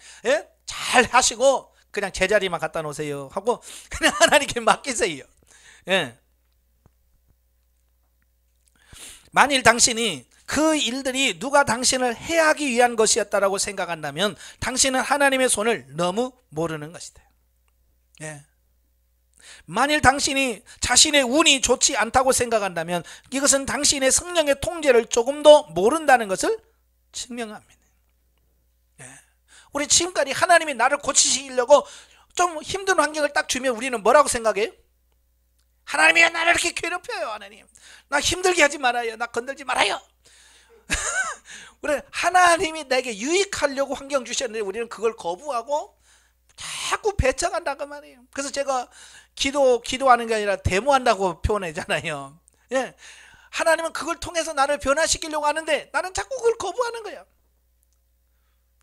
잘 하시고 그냥 제자리만 갖다 놓으세요 하고 그냥 하나님께 맡기세요. 예. 만일 당신이 그 일들이 누가 당신을 해하기 위한 것이었다라고 생각한다면 당신은 하나님의 손을 너무 모르는 것이다. 예. 만일 당신이 자신의 운이 좋지 않다고 생각한다면 이것은 당신의 성령의 통제를 조금도 모른다는 것을 증명합니다. 예. 우리 지금까지 하나님이 나를 고치시려고 좀 힘든 환경을 딱 주면 우리는 뭐라고 생각해요? 하나님이 왜 나를 이렇게 괴롭혀요? 하나님, 나 힘들게 하지 말아요. 나 건들지 말아요. 우리 하나님이 내게 유익하려고 환경 주셨는데 우리는 그걸 거부하고 자꾸 배척한다고 말이에요. 그래서 제가 기도하는 게 아니라 데모한다고 표현하잖아요. 예. 하나님은 그걸 통해서 나를 변화시키려고 하는데 나는 자꾸 그걸 거부하는 거야.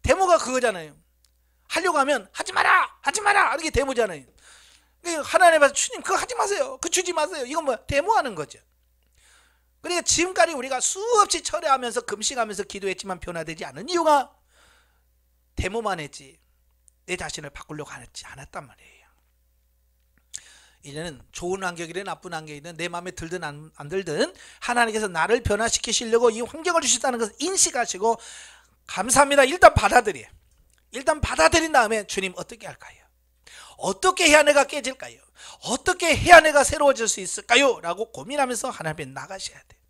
데모가 그거잖아요. 하려고 하면 하지 마라, 하지 마라, 이게 데모잖아요. 하나님 앞에서 주님 그거 하지 마세요, 그거 주지 마세요, 이건 뭐 데모하는 거죠. 그러니까 지금까지 우리가 수없이 철회하면서 금식하면서 기도했지만 변화되지 않은 이유가 데모만 했지 내 자신을 바꾸려고 하지 않았단 말이에요. 이제는 좋은 환경이든 나쁜 환경이든 내 마음에 들든 안 들든 하나님께서 나를 변화시키시려고 이 환경을 주셨다는 것을 인식하시고 감사합니다 일단 받아들여요. 일단 받아들인 다음에 주님 어떻게 할까요? 어떻게 해야 내가 깨질까요? 어떻게 해야 내가 새로워질 수 있을까요? 라고 고민하면서 하나님 앞에 나가셔야 돼요.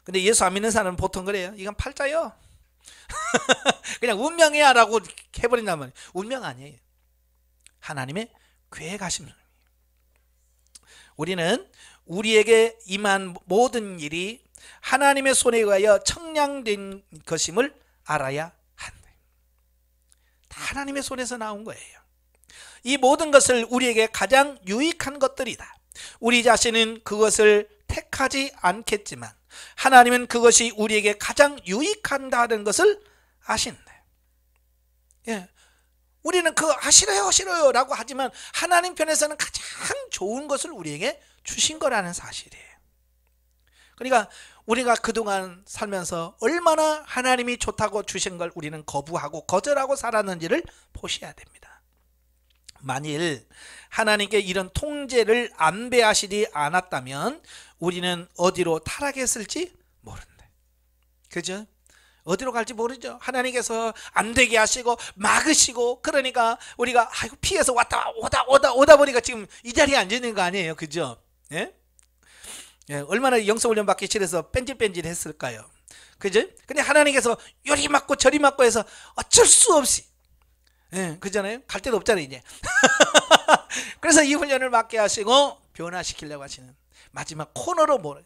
근데 예수 안 믿는 사람은 보통 그래요. 이건 팔자요. 그냥 운명이야 라고 해버린단 말이에요. 운명 아니에요. 하나님의 계획하심. 우리는 우리에게 임한 모든 일이 하나님의 손에 의하여 청량된 것임을 알아야 한다. 다 하나님의 손에서 나온 거예요. 이 모든 것을 우리에게 가장 유익한 것들이다. 우리 자신은 그것을 택하지 않겠지만 하나님은 그것이 우리에게 가장 유익한다는 것을 아신다. 예. 우리는 그거 싫어요 라고 하지만 하나님 편에서는 가장 좋은 것을 우리에게 주신 거라는 사실이에요. 그러니까 우리가 그동안 살면서 얼마나 하나님이 좋다고 주신 걸 우리는 거부하고 거절하고 살았는지를 보셔야 됩니다. 만일 하나님께 이런 통제를 안배하시지 않았다면 우리는 어디로 타락했을지 모른다. 그죠? 어디로 갈지 모르죠. 하나님께서 안 되게 하시고 막으시고 그러니까 우리가 피해서 오다 보니까 지금 이 자리에 앉아 있는 거 아니에요. 그죠? 예? 예, 얼마나 영성훈련 받기 싫어서 뺀질뺀질 했을까요? 그죠? 근데 하나님께서 요리 맞고 저리 맞고 해서 어쩔 수 없이, 예, 그잖아요. 갈 데도 없잖아요 이제. 그래서 이 훈련을 맡게 하시고 변화시키려고 하시는 마지막 코너로 몰아요.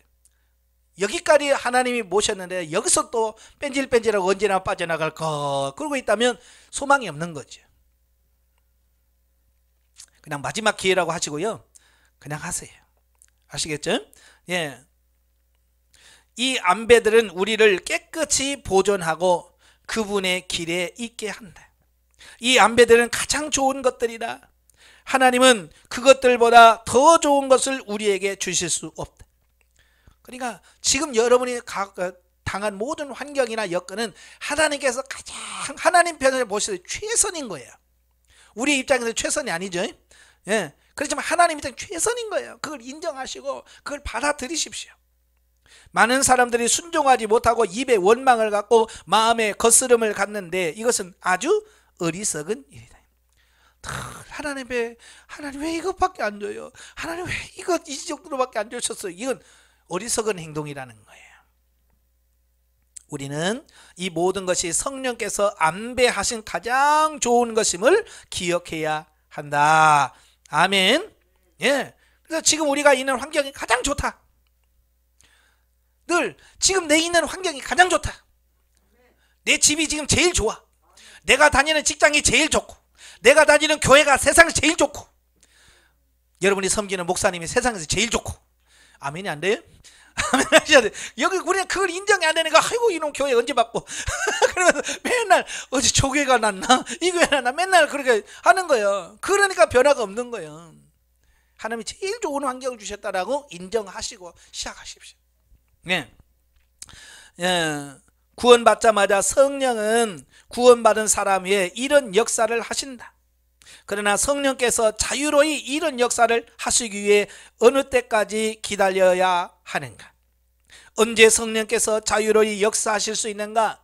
여기까지 하나님이 모셨는데 여기서 또 뺀질뺀질하고 언제나 빠져나갈까 그러고 있다면 소망이 없는 거죠. 그냥 마지막 기회라고 하시고요, 그냥 하세요. 아시겠죠? 예. 이 안배들은 우리를 깨끗이 보존하고 그분의 길에 있게 한다. 이 안배들은 가장 좋은 것들이라 하나님은 그것들보다 더 좋은 것을 우리에게 주실 수 없다. 그러니까 지금 여러분이 당한 모든 환경이나 여건은 하나님께서 가장 하나님 편을 보실 때 최선인 거예요. 우리 입장에서 최선이 아니죠. 예. 그렇지만 하나님 입장 최선인 거예요. 그걸 인정하시고 그걸 받아들이십시오. 많은 사람들이 순종하지 못하고 입에 원망을 갖고 마음에 거스름을 갖는데 이것은 아주 어리석은 일이다. 하나님 왜 이것밖에 안 줘요? 하나님 왜 이 정도로밖에 안 주셨어요? 이건 어리석은 행동이라는 거예요. 우리는 이 모든 것이 성령께서 안배하신 가장 좋은 것임을 기억해야 한다. 아멘. 예. 그래서 지금 우리가 있는 환경이 가장 좋다. 늘 지금 내 있는 환경이 가장 좋다. 내 집이 지금 제일 좋아. 내가 다니는 직장이 제일 좋고, 내가 다니는 교회가 세상에서 제일 좋고, 여러분이 섬기는 목사님이 세상에서 제일 좋고. 아멘이 안 돼요? 아멘 하셔야 돼. 여기 우리는 그걸 인정이 안 되니까 아이고 이놈 교회 언제 받고 그러면서 맨날 어제 조개가 났나 이 교회 났나 맨날 그렇게 하는 거예요. 그러니까 변화가 없는 거예요. 하나님이 제일 좋은 환경을 주셨다라고 인정하시고 시작하십시오. 네. 예. 구원받자마자 성령은 구원받은 사람 위에 이런 역사를 하신다. 그러나 성령께서 자유로이 이런 역사를 하시기 위해 어느 때까지 기다려야 하는가? 언제 성령께서 자유로이 역사하실 수 있는가?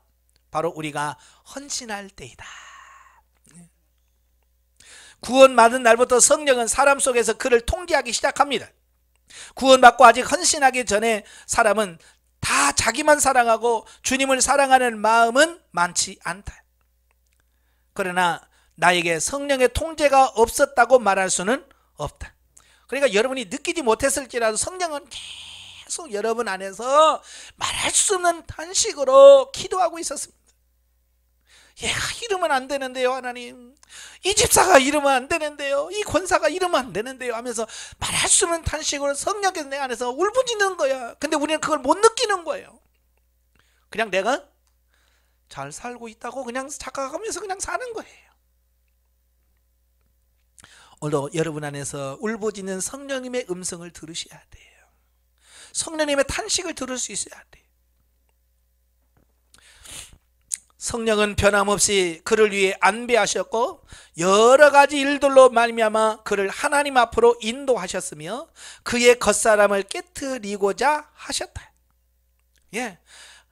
바로 우리가 헌신할 때이다. 구원받은 날부터 성령은 사람 속에서 그를 통제하기 시작합니다. 구원받고 아직 헌신하기 전에 사람은 다 자기만 사랑하고 주님을 사랑하는 마음은 많지 않다. 그러나 나에게 성령의 통제가 없었다고 말할 수는 없다. 그러니까 여러분이 느끼지 못했을지라도 성령은 계속 여러분 안에서 말할 수 없는 탄식으로 기도하고 있었습니다. 얘가 이러면 안 되는데요 하나님, 이 집사가 이러면 안 되는데요, 이 권사가 이러면 안 되는데요 하면서 말할 수 없는 탄식으로 성령께서 내 안에서 울부짖는 거야. 근데 우리는 그걸 못 느끼는 거예요. 그냥 내가 잘 살고 있다고 그냥 착각하면서 그냥 사는 거예요. 오늘도 여러분 안에서 울부짖는 성령님의 음성을 들으셔야 돼요. 성령님의 탄식을 들을 수 있어야 돼요. 성령은 변함없이 그를 위해 안배하셨고 여러 가지 일들로 말미암아 그를 하나님 앞으로 인도하셨으며 그의 겉사람을 깨트리고자 하셨다. 예,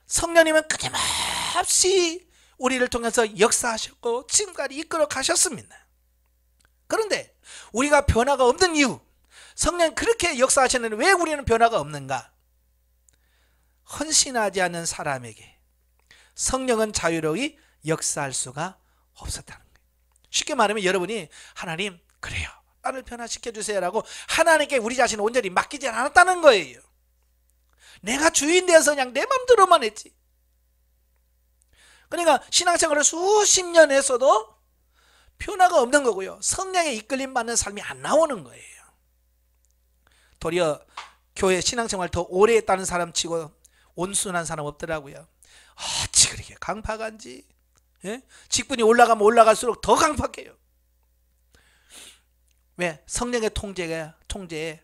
성령님은 끊임없이 우리를 통해서 역사하셨고 지금까지 이끌어 가셨습니다. 그런데 우리가 변화가 없는 이유, 성령이 그렇게 역사하셨는데 왜 우리는 변화가 없는가? 헌신하지 않는 사람에게 성령은 자유로이 역사할 수가 없었다는 거예요. 쉽게 말하면 여러분이 하나님 그래요 나를 변화시켜주세요 라고 하나님께 우리 자신을 온전히 맡기지 않았다는 거예요. 내가 주인 되어서 그냥 내 맘대로만 했지. 그러니까 신앙생활을 수십 년 했어도 변화가 없는 거고요. 성령의 이끌림 받는 삶이 안 나오는 거예요. 도리어 교회 신앙생활 더 오래 했다는 사람 치고 온순한 사람 없더라고요. 어찌 그렇게 강팍한지. 예? 직분이 올라가면 올라갈수록 더 강팍해요. 왜? 성령의 통제에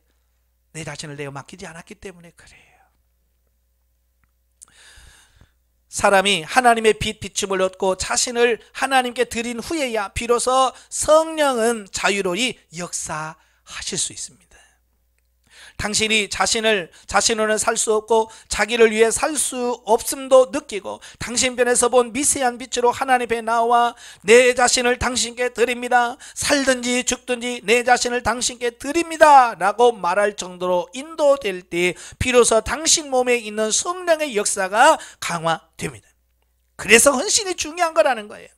내 자신을 내어 맡기지 않았기 때문에 그래요. 사람이 하나님의 비춤을 얻고 자신을 하나님께 드린 후에야 비로소 성령은 자유로이 역사하실 수 있습니다. 당신이 자신으로는 살 수 없고 자기를 위해 살 수 없음도 느끼고 당신 편에서 본 미세한 빛으로 하나님 앞에 나와 내 자신을 당신께 드립니다. 살든지 죽든지 내 자신을 당신께 드립니다 라고 말할 정도로 인도될 때 비로소 당신 몸에 있는 성령의 역사가 강화됩니다. 그래서 헌신이 중요한 거라는 거예요.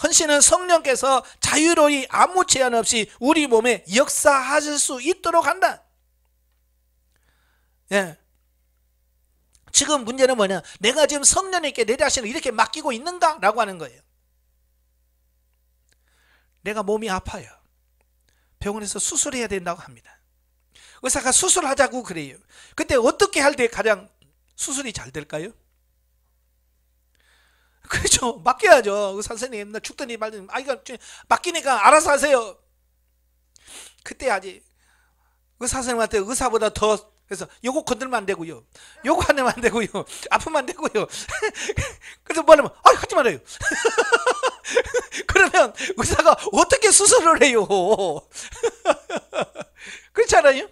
헌신은 성령께서 자유로이 아무 제한 없이 우리 몸에 역사하실 수 있도록 한다. 예. 지금 문제는 뭐냐? 내가 지금 성령님께 내 자신을 이렇게 맡기고 있는가? 라고 하는 거예요. 내가 몸이 아파요. 병원에서 수술해야 된다고 합니다. 의사가 수술하자고 그래요. 그때 어떻게 할 때 가장 수술이 잘 될까요? 그렇죠. 맡겨야죠. 의사 선생님, 나 죽든지 말든지, 이거 맡기니까 알아서 하세요. 그때 하지. 의사 선생님한테 의사보다 더, 그래서 요거 건들면 안 되고요. 요거 하면 안 되고요. 아프면 안 되고요. 그래서 뭐냐면, 하지 말아요. 그러면 의사가 어떻게 수술을 해요? 그렇잖아요.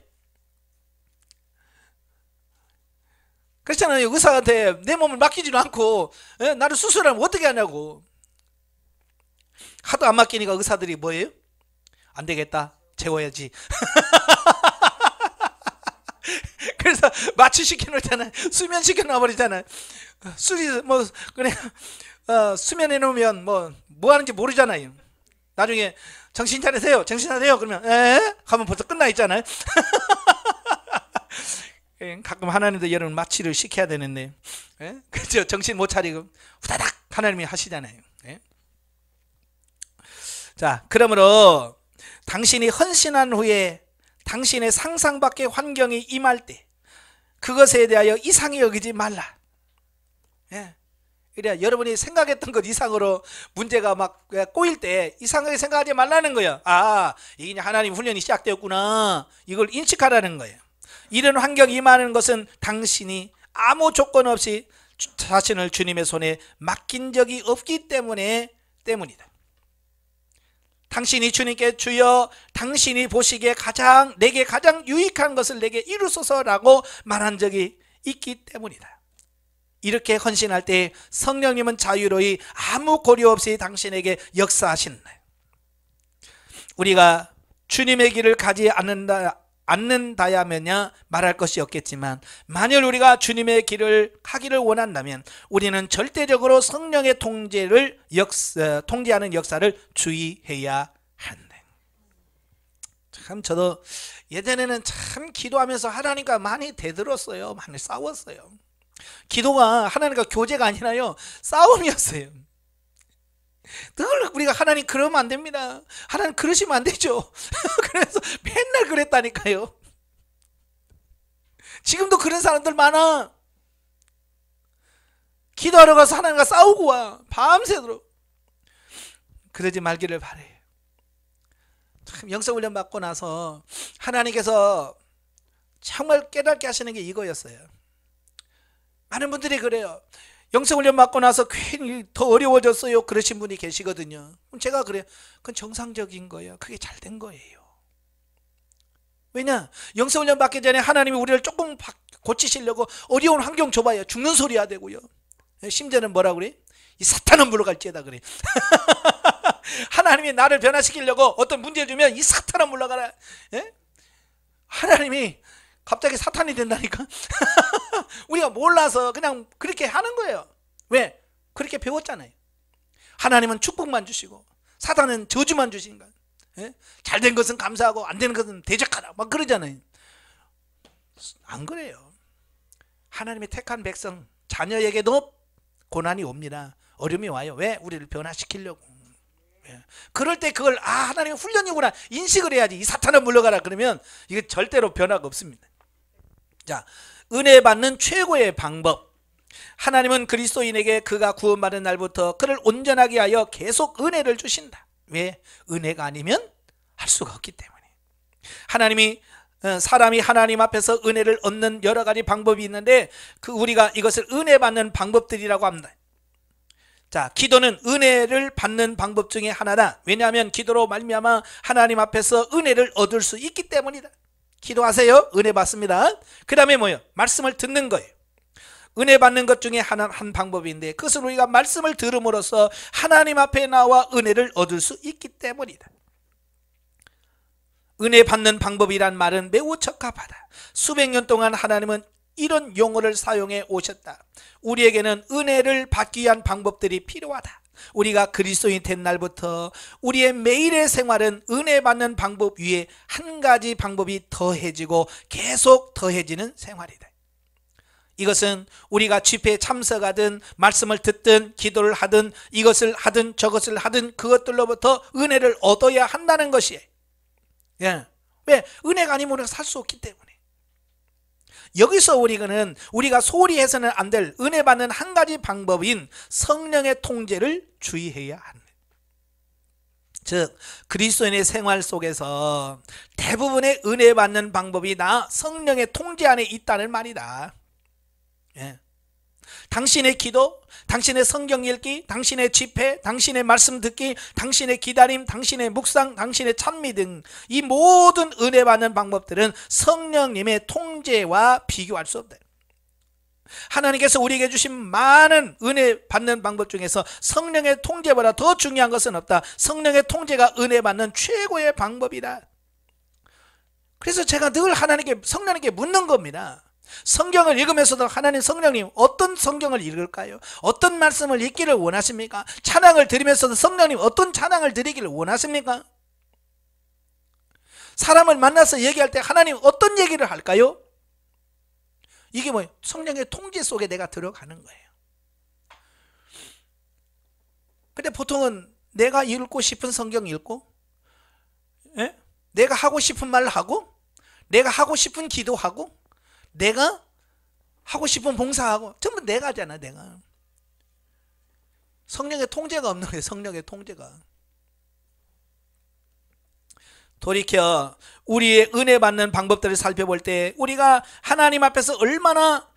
그렇잖아요. 의사한테 내 몸을 맡기지도 않고 나를 수술하면 어떻게 하냐고. 하도 안 맡기니까 의사들이 뭐예요? 안 되겠다, 재워야지. 그래서 마취시켜 놓잖아요. 수면 시켜 놔버리잖아요. 술이 뭐 그래 수면해 놓으면 뭐 하는지 모르잖아요. 나중에 정신 차리세요, 정신 차리세요 그러면 하면 벌써 끝나 있잖아요. 가끔 하나님도 여러분 마취를 시켜야 되는데, 그죠? 정신 못 차리고 후다닥 하나님이 하시잖아요. 자, 그러므로 당신이 헌신한 후에 당신의 상상 밖의 환경이 임할 때 그것에 대하여 이상히 여기지 말라. 그래야 여러분이 생각했던 것 이상으로 문제가 막 꼬일 때 이상하게 생각하지 말라는 거예요. 이게 하나님 훈련이 시작되었구나, 이걸 인식하라는 거예요. 이런 환경이 임하는 것은 당신이 아무 조건 없이 자신을 주님의 손에 맡긴 적이 없기 때문이다. 당신이 주님께 주여 당신이 보시기에 내게 가장 유익한 것을 내게 이루소서라고 말한 적이 있기 때문이다. 이렇게 헌신할 때 성령님은 자유로이 아무 고려 없이 당신에게 역사하신다. 우리가 주님의 길을 가지 않는다야면야 말할 것이 없겠지만, 만일 우리가 주님의 길을 가기를 원한다면 우리는 절대적으로 성령의 통제하는 역사를 주의해야 한다. 참 저도 예전에는 참 기도하면서 하나님과 많이 대들었어요. 많이 싸웠어요. 기도가 하나님과 교제가 아니라요, 싸움이었어요. 늘 우리가 하나님 그러면 안 됩니다, 하나님 그러시면 안 되죠. 그래서 맨날 그랬다니까요. 지금도 그런 사람들 많아. 기도하러 가서 하나님과 싸우고 와, 밤새도록. 그러지 말기를 바래요. 참 영성훈련 받고 나서 하나님께서 정말 깨닫게 하시는 게 이거였어요. 많은 분들이 그래요. 영성훈련 받고 나서 괜히 더 어려워졌어요, 그러신 분이 계시거든요. 그럼 제가 그래요, 그건 정상적인 거예요. 그게 잘 된 거예요. 왜냐? 영성훈련 받기 전에 하나님이 우리를 조금 고치시려고 어려운 환경 줘봐요, 죽는 소리야 되고요. 심지어는 뭐라 그래? 이 사탄은 물러갈지어다 그래. 하나님이 나를 변화시키려고 어떤 문제 주면 이 사탄은 물러가라. 하나님이 갑자기 사탄이 된다니까. 우리가 몰라서 그냥 그렇게 하는 거예요. 왜? 그렇게 배웠잖아요. 하나님은 축복만 주시고 사탄은 저주만 주시는 거예요. 잘된 것은 감사하고 안 되는 것은 대적하라 막 그러잖아요. 안 그래요. 하나님이 택한 백성, 자녀에게도 고난이 옵니다. 어려움이 와요. 왜? 우리를 변화시키려고. 그럴 때 그걸 하나님의 훈련이구나 인식을 해야지. 이 사탄은 물러가라 그러면 이게 절대로 변화가 없습니다. 자, 은혜 받는 최고의 방법. 하나님은 그리스도인에게 그가 구원받은 날부터 그를 온전하게 하여 계속 은혜를 주신다. 왜? 은혜가 아니면 할 수가 없기 때문에. 사람이 하나님 앞에서 은혜를 얻는 여러 가지 방법이 있는데 우리가 이것을 은혜 받는 방법들이라고 합니다. 자, 기도는 은혜를 받는 방법 중에 하나다. 왜냐하면 기도로 말미암아 하나님 앞에서 은혜를 얻을 수 있기 때문이다. 기도하세요. 은혜 받습니다. 그 다음에 뭐예요? 말씀을 듣는 거예요. 은혜 받는 것 중에 한 방법인데 그것은 우리가 말씀을 들음으로써 하나님 앞에 나와 은혜를 얻을 수 있기 때문이다. 은혜 받는 방법이란 말은 매우 적합하다. 수백 년 동안 하나님은 이런 용어를 사용해 오셨다. 우리에게는 은혜를 받기 위한 방법들이 필요하다. 우리가 그리스도인이 된 날부터 우리의 매일의 생활은 은혜 받는 방법 위에 한 가지 방법이 더해지고 계속 더해지는 생활이다. 이것은 우리가 집회에 참석하든 말씀을 듣든 기도를 하든 이것을 하든 저것을 하든 그것들로부터 은혜를 얻어야 한다는 것이에요. 예. 왜? 은혜가 아니면 우리가 살 수 없기 때문에. 여기서 우리가 소홀히 해서는 안 될 은혜 받는 한 가지 방법인 성령의 통제를 주의해야 합니다. 즉 그리스도인의 생활 속에서 대부분의 은혜 받는 방법이 다 성령의 통제 안에 있다는 말이다. 예. 당신의 기도, 당신의 성경 읽기, 당신의 집회, 당신의 말씀 듣기, 당신의 기다림, 당신의 묵상, 당신의 찬미 등 이 모든 은혜 받는 방법들은 성령님의 통제와 비교할 수 없다. 하나님께서 우리에게 주신 많은 은혜 받는 방법 중에서 성령의 통제보다 더 중요한 것은 없다. 성령의 통제가 은혜 받는 최고의 방법이다. 그래서 제가 늘 성령님께 묻는 겁니다. 성경을 읽으면서도 하나님 성령님 어떤 성경을 읽을까요? 어떤 말씀을 읽기를 원하십니까? 찬양을 드리면서도 성령님 어떤 찬양을 드리기를 원하십니까? 사람을 만나서 얘기할 때 하나님 어떤 얘기를 할까요? 이게 뭐예요? 성령의 통제 속에 내가 들어가는 거예요. 근데 보통은 내가 읽고 싶은 성경 읽고, 예? 내가 하고 싶은 말 하고, 내가 하고 싶은 기도하고, 내가 하고 싶은 봉사하고 전부 내가잖아. 내가 성령의 통제가 없는 거예요. 성령의 통제가. 돌이켜 우리의 은혜 받는 방법들을 살펴볼 때 우리가 하나님 앞에서 얼마나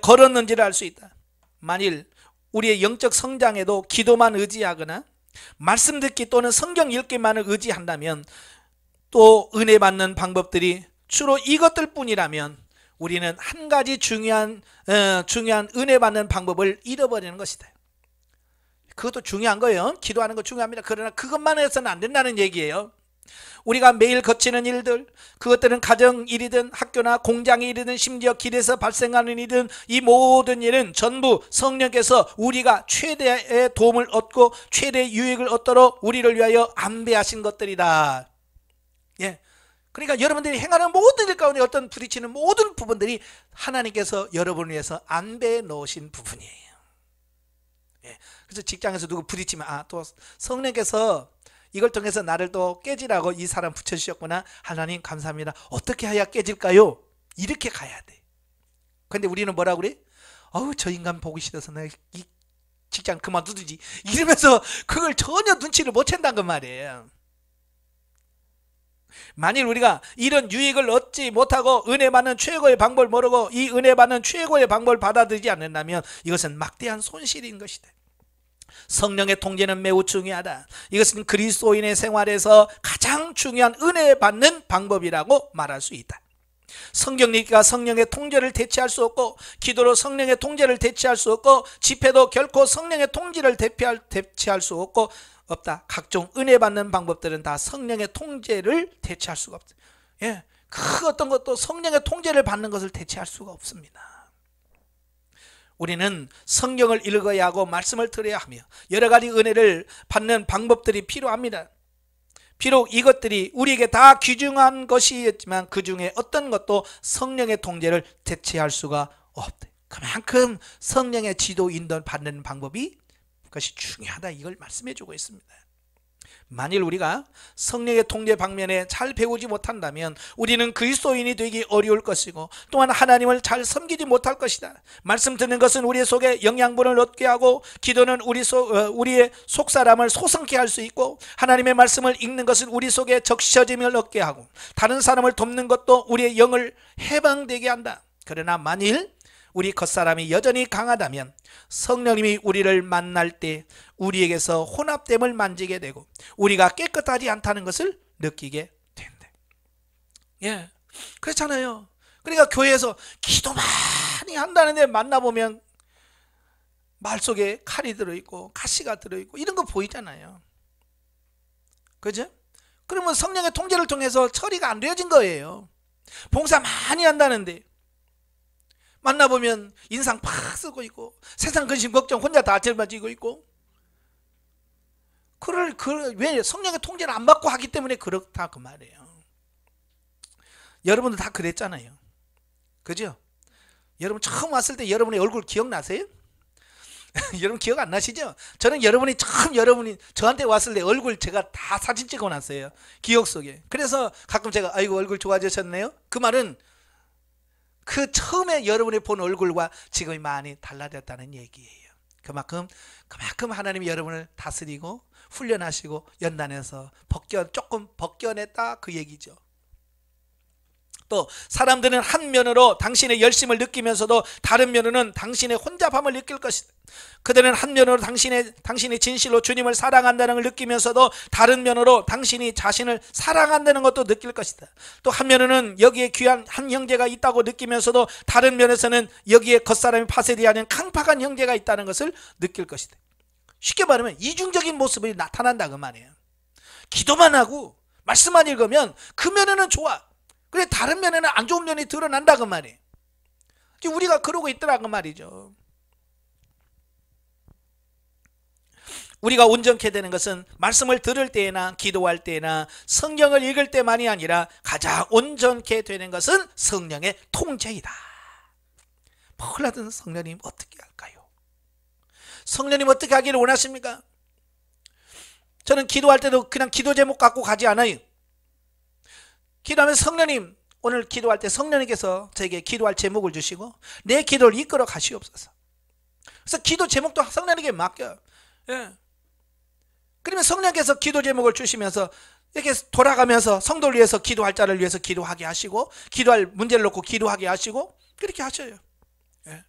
걸었는지를 알 수 있다. 만일 우리의 영적 성장에도 기도만 의지하거나 말씀 듣기 또는 성경 읽기만을 의지한다면 또 은혜 받는 방법들이 주로 이것들 뿐이라면 우리는 한 가지 중요한 은혜 받는 방법을 잃어버리는 것이다. 그것도 중요한 거예요. 기도하는 거 중요합니다. 그러나 그것만 해서는 안 된다는 얘기예요. 우리가 매일 거치는 일들, 그것들은 가정 일이든 학교나 공장의 일이든 심지어 길에서 발생하는 일이든 이 모든 일은 전부 성령께서 우리가 최대의 도움을 얻고 최대의 유익을 얻도록 우리를 위하여 안배하신 것들이다. 예. 그러니까 여러분들이 행하는 모든 일 가운데 어떤 부딪히는 모든 부분들이 하나님께서 여러분을 위해서 안배해 놓으신 부분이에요. 예. 그래서 직장에서 누구 부딪히면 또 성령께서 이걸 통해서 나를 또 깨지라고 이 사람 붙여주셨구나. 하나님 감사합니다. 어떻게 해야 깨질까요? 이렇게 가야 돼. 근데 우리는 뭐라고 그래? 저 인간 보기 싫어서 내가 이 직장 그만두지 이러면서 그걸 전혀 눈치를 못 챈다는 건 말이에요. 만일 우리가 이런 유익을 얻지 못하고 은혜 받는 최고의 방법을 모르고 이 은혜 받는 최고의 방법을 받아들이지 않는다면 이것은 막대한 손실인 것이다. 성령의 통제는 매우 중요하다. 이것은 그리스도인의 생활에서 가장 중요한 은혜 받는 방법이라고 말할 수 있다. 성경 읽기가 성령의 통제를 대체할 수 없고 기도로 성령의 통제를 대체할 수 없고 집회도 결코 성령의 통제를 대체할 수 없다. 각종 은혜 받는 방법들은 다 성령의 통제를 대체할 수가 없다. 예, 그 어떤 것도 성령의 통제를 받는 것을 대체할 수가 없습니다. 우리는 성경을 읽어야 하고 말씀을 들어야 하며 여러 가지 은혜를 받는 방법들이 필요합니다. 비록 이것들이 우리에게 다 귀중한 것이었지만 그 중에 어떤 것도 성령의 통제를 대체할 수가 없다. 그만큼 성령의 지도 인도를 받는 방법이 그것이 중요하다. 이걸 말씀해 주고 있습니다. 만일 우리가 성령의 통제 방면에 잘 배우지 못한다면 우리는 그리스도인이 되기 어려울 것이고 또한 하나님을 잘 섬기지 못할 것이다. 말씀 듣는 것은 우리 속에 영양분을 얻게 하고 기도는 우리의 속사람을 소성케 할 수 있고 하나님의 말씀을 읽는 것은 우리 속에 적셔짐을 얻게 하고 다른 사람을 돕는 것도 우리의 영을 해방되게 한다. 그러나 만일 우리 겉사람이 여전히 강하다면 성령님이 우리를 만날 때 우리에게서 혼합됨을 만지게 되고 우리가 깨끗하지 않다는 것을 느끼게 된다. 예, 그렇잖아요. 그러니까 교회에서 기도 많이 한다는데 만나보면 말 속에 칼이 들어있고 가시가 들어있고 이런 거 보이잖아요. 그죠? 그러면 성령의 통제를 통해서 처리가 안 되어진 거예요. 봉사 많이 한다는데 만나보면 인상 팍 쓰고 있고 세상 근심 걱정 혼자 다 짊어지고 있고, 왜 성령의 통제를 안 받고 하기 때문에 그렇다 그 말이에요. 여러분도 다 그랬잖아요. 그죠? 여러분 처음 왔을 때 여러분의 얼굴 기억나세요? 여러분 기억 안 나시죠? 저는 여러분이 저한테 왔을 때 얼굴 제가 다 사진 찍어 놨어요. 기억 속에. 그래서 가끔 제가 아이고 얼굴 좋아지셨네요. 그 말은 그 처음에 여러분이 본 얼굴과 지금이 많이 달라졌다는 얘기예요. 그만큼 하나님이 여러분을 다스리고 훈련하시고 연단해서 조금 벗겨냈다 그 얘기죠. 또 사람들은 한 면으로 당신의 열심을 느끼면서도 다른 면으로는 당신의 혼잡함을 느낄 것이다. 그들은 한 면으로 당신이 진실로 주님을 사랑한다는 걸 느끼면서도 다른 면으로 당신이 자신을 사랑한다는 것도 느낄 것이다. 또 한 면으로는 여기에 귀한 한 형제가 있다고 느끼면서도 다른 면에서는 여기에 겉사람이 파쇄되지 않은 강팍한 형제가 있다는 것을 느낄 것이다. 쉽게 말하면 이중적인 모습이 나타난다 그 말이에요. 기도만 하고 말씀만 읽으면 그 면에는 좋아. 그래 다른 면에는 안 좋은 면이 드러난다 그 말이에요. 우리가 그러고 있더라 그 말이죠. 우리가 온전케 되는 것은 말씀을 들을 때나 기도할 때나 성경을 읽을 때만이 아니라 가장 온전케 되는 것은 성령의 통제이다. 폴라든 성령님 어떻게 할까요? 성령님 어떻게 하기를 원하십니까? 저는 기도할 때도 그냥 기도 제목 갖고 가지 않아요. 기도하면서 성령님, 오늘 기도할 때 성령님께서 저에게 기도할 제목을 주시고 내 기도를 이끌어 가시옵소서. 그래서 기도 제목도 성령님께 맡겨요. 예. 그러면 성령께서 기도 제목을 주시면서 이렇게 돌아가면서 성도를 위해서 기도할 자를 위해서 기도하게 하시고 기도할 문제를 놓고 기도하게 하시고 그렇게 하셔요. 예.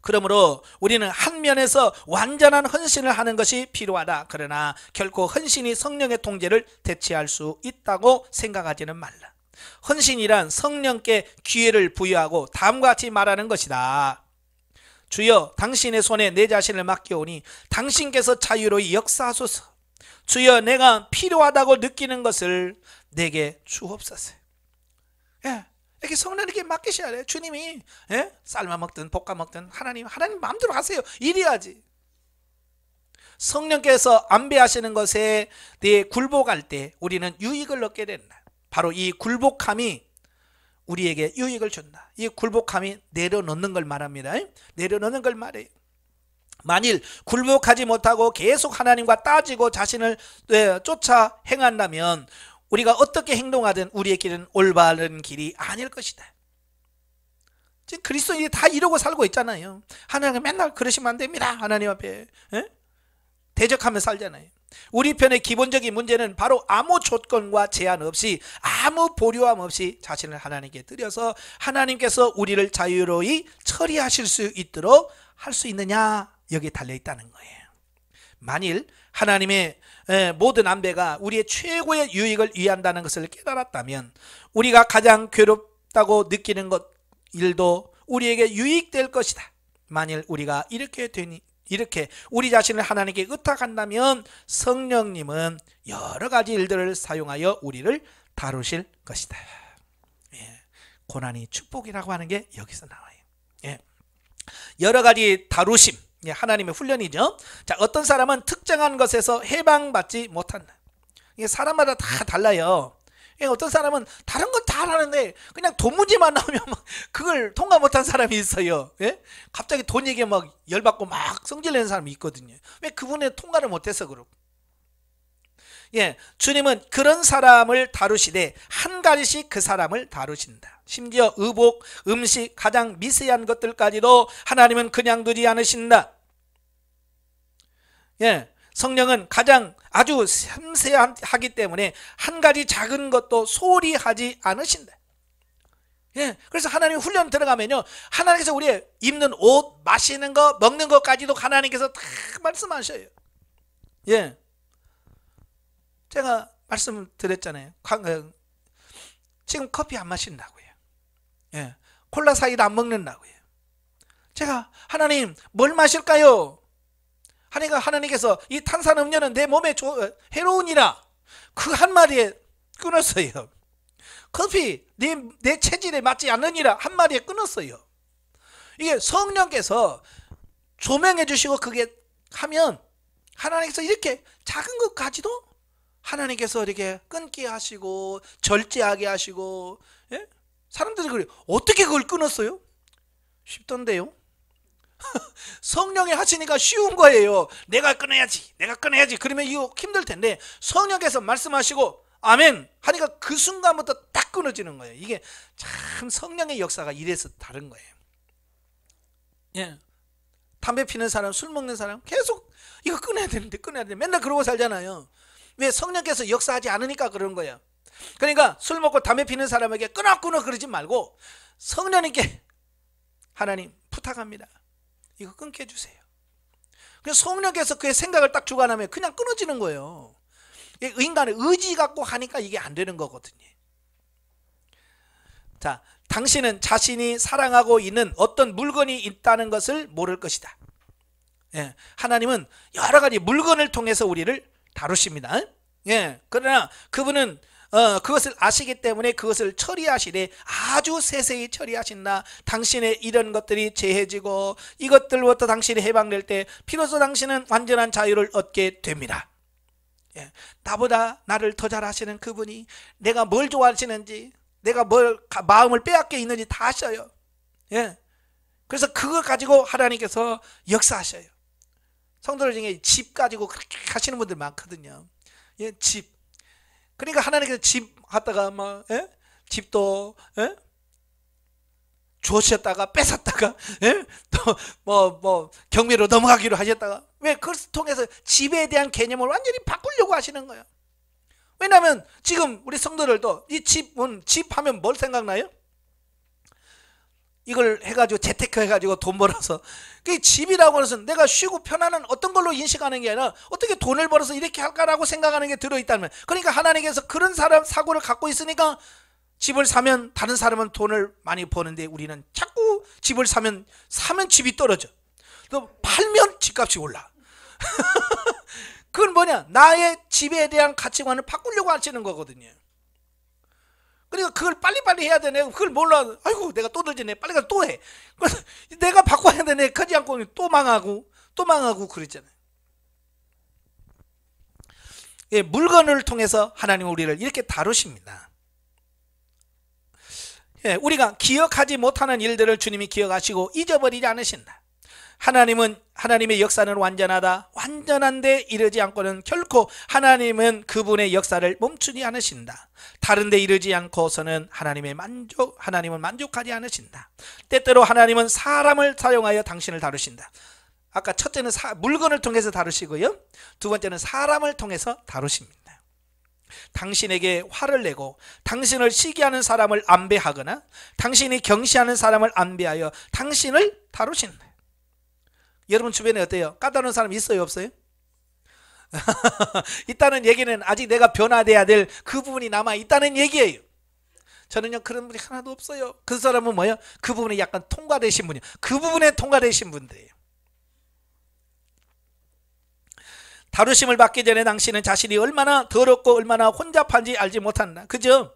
그러므로 우리는 한 면에서 완전한 헌신을 하는 것이 필요하다. 그러나 결코 헌신이 성령의 통제를 대체할 수 있다고 생각하지는 말라. 헌신이란 성령께 기회를 부여하고 다음과 같이 말하는 것이다. 주여 당신의 손에 내 자신을 맡겨오니 당신께서 자유로이 역사하소서. 주여 내가 필요하다고 느끼는 것을 내게 주옵소서. 예. 이렇게 성령님께 맡기셔야 돼요. 주님이 삶아 먹든 볶아 먹든 하나님 마음대로 하세요. 이래야지. 성령께서 안배하시는 것에 대해 굴복할 때 우리는 유익을 얻게 된다. 바로 이 굴복함이 우리에게 유익을 준다. 이 굴복함이 내려놓는 걸 말합니다. 내려놓는 걸 말해요. 만일 굴복하지 못하고 계속 하나님과 따지고 자신을 쫓아 행한다면 우리가 어떻게 행동하든 우리의 길은 올바른 길이 아닐 것이다. 지금 그리스도인이 다 이러고 살고 있잖아요. 하나님 맨날 그러시면 안 됩니다. 하나님 앞에 대적하며 살잖아요. 우리 편의 기본적인 문제는 바로 아무 조건과 제한 없이 아무 보류함 없이 자신을 하나님께 드려서 하나님께서 우리를 자유로이 처리하실 수 있도록 할 수 있느냐, 여기에 달려있다는 거예요. 만일 하나님의 모든 안배가 우리의 최고의 유익을 위한다는 것을 깨달았다면 우리가 가장 괴롭다고 느끼는 일도 우리에게 유익될 것이다. 만일 우리가 이렇게 우리 자신을 하나님께 의탁한다면 성령님은 여러 가지 일들을 사용하여 우리를 다루실 것이다. 예. 고난이 축복이라고 하는 게 여기서 나와요. 예. 여러 가지 다루심, 하나님의 훈련이죠. 자, 어떤 사람은 특정한 것에서 해방받지 못한다. 이게 사람마다 다 달라요. 어떤 사람은 다른 건 다 하는데 그냥 돈 문제만 나오면 막 그걸 통과 못한 사람이 있어요. 예? 갑자기 돈 얘기에 막 열받고 막 성질내는 사람이 있거든요. 왜 그분의 통과를 못해서 그렇고. 예, 주님은 그런 사람을 다루시되 한 가지씩 그 사람을 다루신다. 심지어 의복, 음식, 가장 미세한 것들까지도 하나님은 그냥 두지 않으신다. 예, 성령은 가장 아주 섬세하기 때문에 한 가지 작은 것도 소홀히 하지 않으신다. 예, 그래서 하나님 훈련 들어가면요, 하나님께서 우리 입는 옷, 마시는 거, 먹는 것까지도 하나님께서 다 말씀하셔요. 예, 제가 말씀드렸잖아요. 지금 커피 안 마신다고요. 예, 콜라 사이다 안 먹는다고요. 제가 하나님 뭘 마실까요? 하나님께서 이 탄산음료는 내 몸에 해로우니라 그 한마디에 끊었어요. 커피 내 체질에 맞지 않느니라 한마디에 끊었어요. 이게 성령께서 조명해 주시고 그게 하면 하나님께서 이렇게 작은 것까지도 하나님께서 이렇게 끊게 하시고 절제하게 하시고, 예? 사람들이 그래요. 어떻게 그걸 끊었어요? 쉽던데요. 성령이 하시니까 쉬운 거예요. 내가 끊어야지 그러면 이거 힘들 텐데 성령께서 말씀하시고 아멘 하니까 그 순간부터 딱 끊어지는 거예요. 이게 참 성령의 역사가 이래서 다른 거예요. 예. 담배 피는 사람, 술 먹는 사람 계속 이거 끊어야 되는데 맨날 그러고 살잖아요. 왜? 성령께서 역사하지 않으니까 그런 거예요. 그러니까 술 먹고 담배 피는 사람에게 끊어 그러지 말고 성령님께 하나님 부탁합니다. 이거 끊게 해주세요. 그래서 성령께서 그의 생각을 딱 주관하면 그냥 끊어지는 거예요. 인간의 의지 갖고 하니까 이게 안 되는 거거든요. 자, 당신은 자신이 사랑하고 있는 어떤 물건이 있다는 것을 모를 것이다. 예, 하나님은 여러 가지 물건을 통해서 우리를 다루십니다. 예, 그러나 그분은 그것을 아시기 때문에 그것을 처리하시되 아주 세세히 처리하신다. 당신의 이런 것들이 제해지고 이것들부터 당신이 해방될 때 비로소 당신은 완전한 자유를 얻게 됩니다. 예, 나보다 나를 더 잘 아시는 그분이 내가 뭘 좋아하시는지 내가 뭘 마음을 빼앗겨 있는지 다 아셔요. 예, 그래서 그걸 가지고 하나님께서 역사하셔요. 성도들 중에 집 가지고 그렇게 하시는 분들 많거든요. 예, 집. 그러니까 하나님께서 집 갖다가 뭐, 예? 집도, 예? 주셨다가 뺏었다가, 예? 또 경매로 넘어가기로 하셨다가, 왜? 그걸 통해서 집에 대한 개념을 완전히 바꾸려고 하시는 거예요. 왜냐하면 지금 우리 성도들도 이 집 하면 뭘 생각나요? 이걸 해가지고 재테크 해가지고 돈 벌어서, 그 집이라고 해서 내가 쉬고 편안한 어떤 걸로 인식하는 게 아니라 어떻게 돈을 벌어서 이렇게 할까라고 생각하는 게 들어있다면, 그러니까 하나님께서 그런 사람 사고를 갖고 있으니까 집을 사면 다른 사람은 돈을 많이 버는데 우리는 자꾸 집을 사면 집이 떨어져. 또 팔면 집값이 올라. 그건 뭐냐? 나의 집에 대한 가치관을 바꾸려고 하시는 거거든요. 그러니까 그걸 빨리빨리 해야 되네. 그걸 몰라. 아이고 내가 또 늦었네. 빨리 가서 또 해. 내가 바꿔야 되네. 하지 않고 또 망하고 그랬잖아요. 예, 물건을 통해서 하나님은 우리를 이렇게 다루십니다. 예, 우리가 기억하지 못하는 일들을 주님이 기억하시고 잊어버리지 않으신다. 하나님의 역사는 완전하다. 완전한데 이르지 않고는 결코 하나님은 그분의 역사를 멈추지 않으신다. 다른데 이르지 않고서는 하나님은 만족하지 않으신다. 때때로 하나님은 사람을 사용하여 당신을 다루신다. 아까 첫째는 물건을 통해서 다루시고요, 두 번째는 사람을 통해서 다루십니다. 당신에게 화를 내고 당신을 시기하는 사람을 안배하거나 당신이 경시하는 사람을 안배하여 당신을 다루신다. 여러분 주변에 어때요? 까다로운 사람 있어요, 없어요? 있다는 얘기는 아직 내가 변화돼야 될 그 부분이 남아있다는 얘기예요. 저는요 그런 분이 하나도 없어요. 그 사람은 뭐예요? 그 부분이 약간 통과되신 분이에요. 그 부분에 통과되신 분들이에요. 다루심을 받기 전에 당신은 자신이 얼마나 더럽고 얼마나 혼잡한지 알지 못한다. 그죠?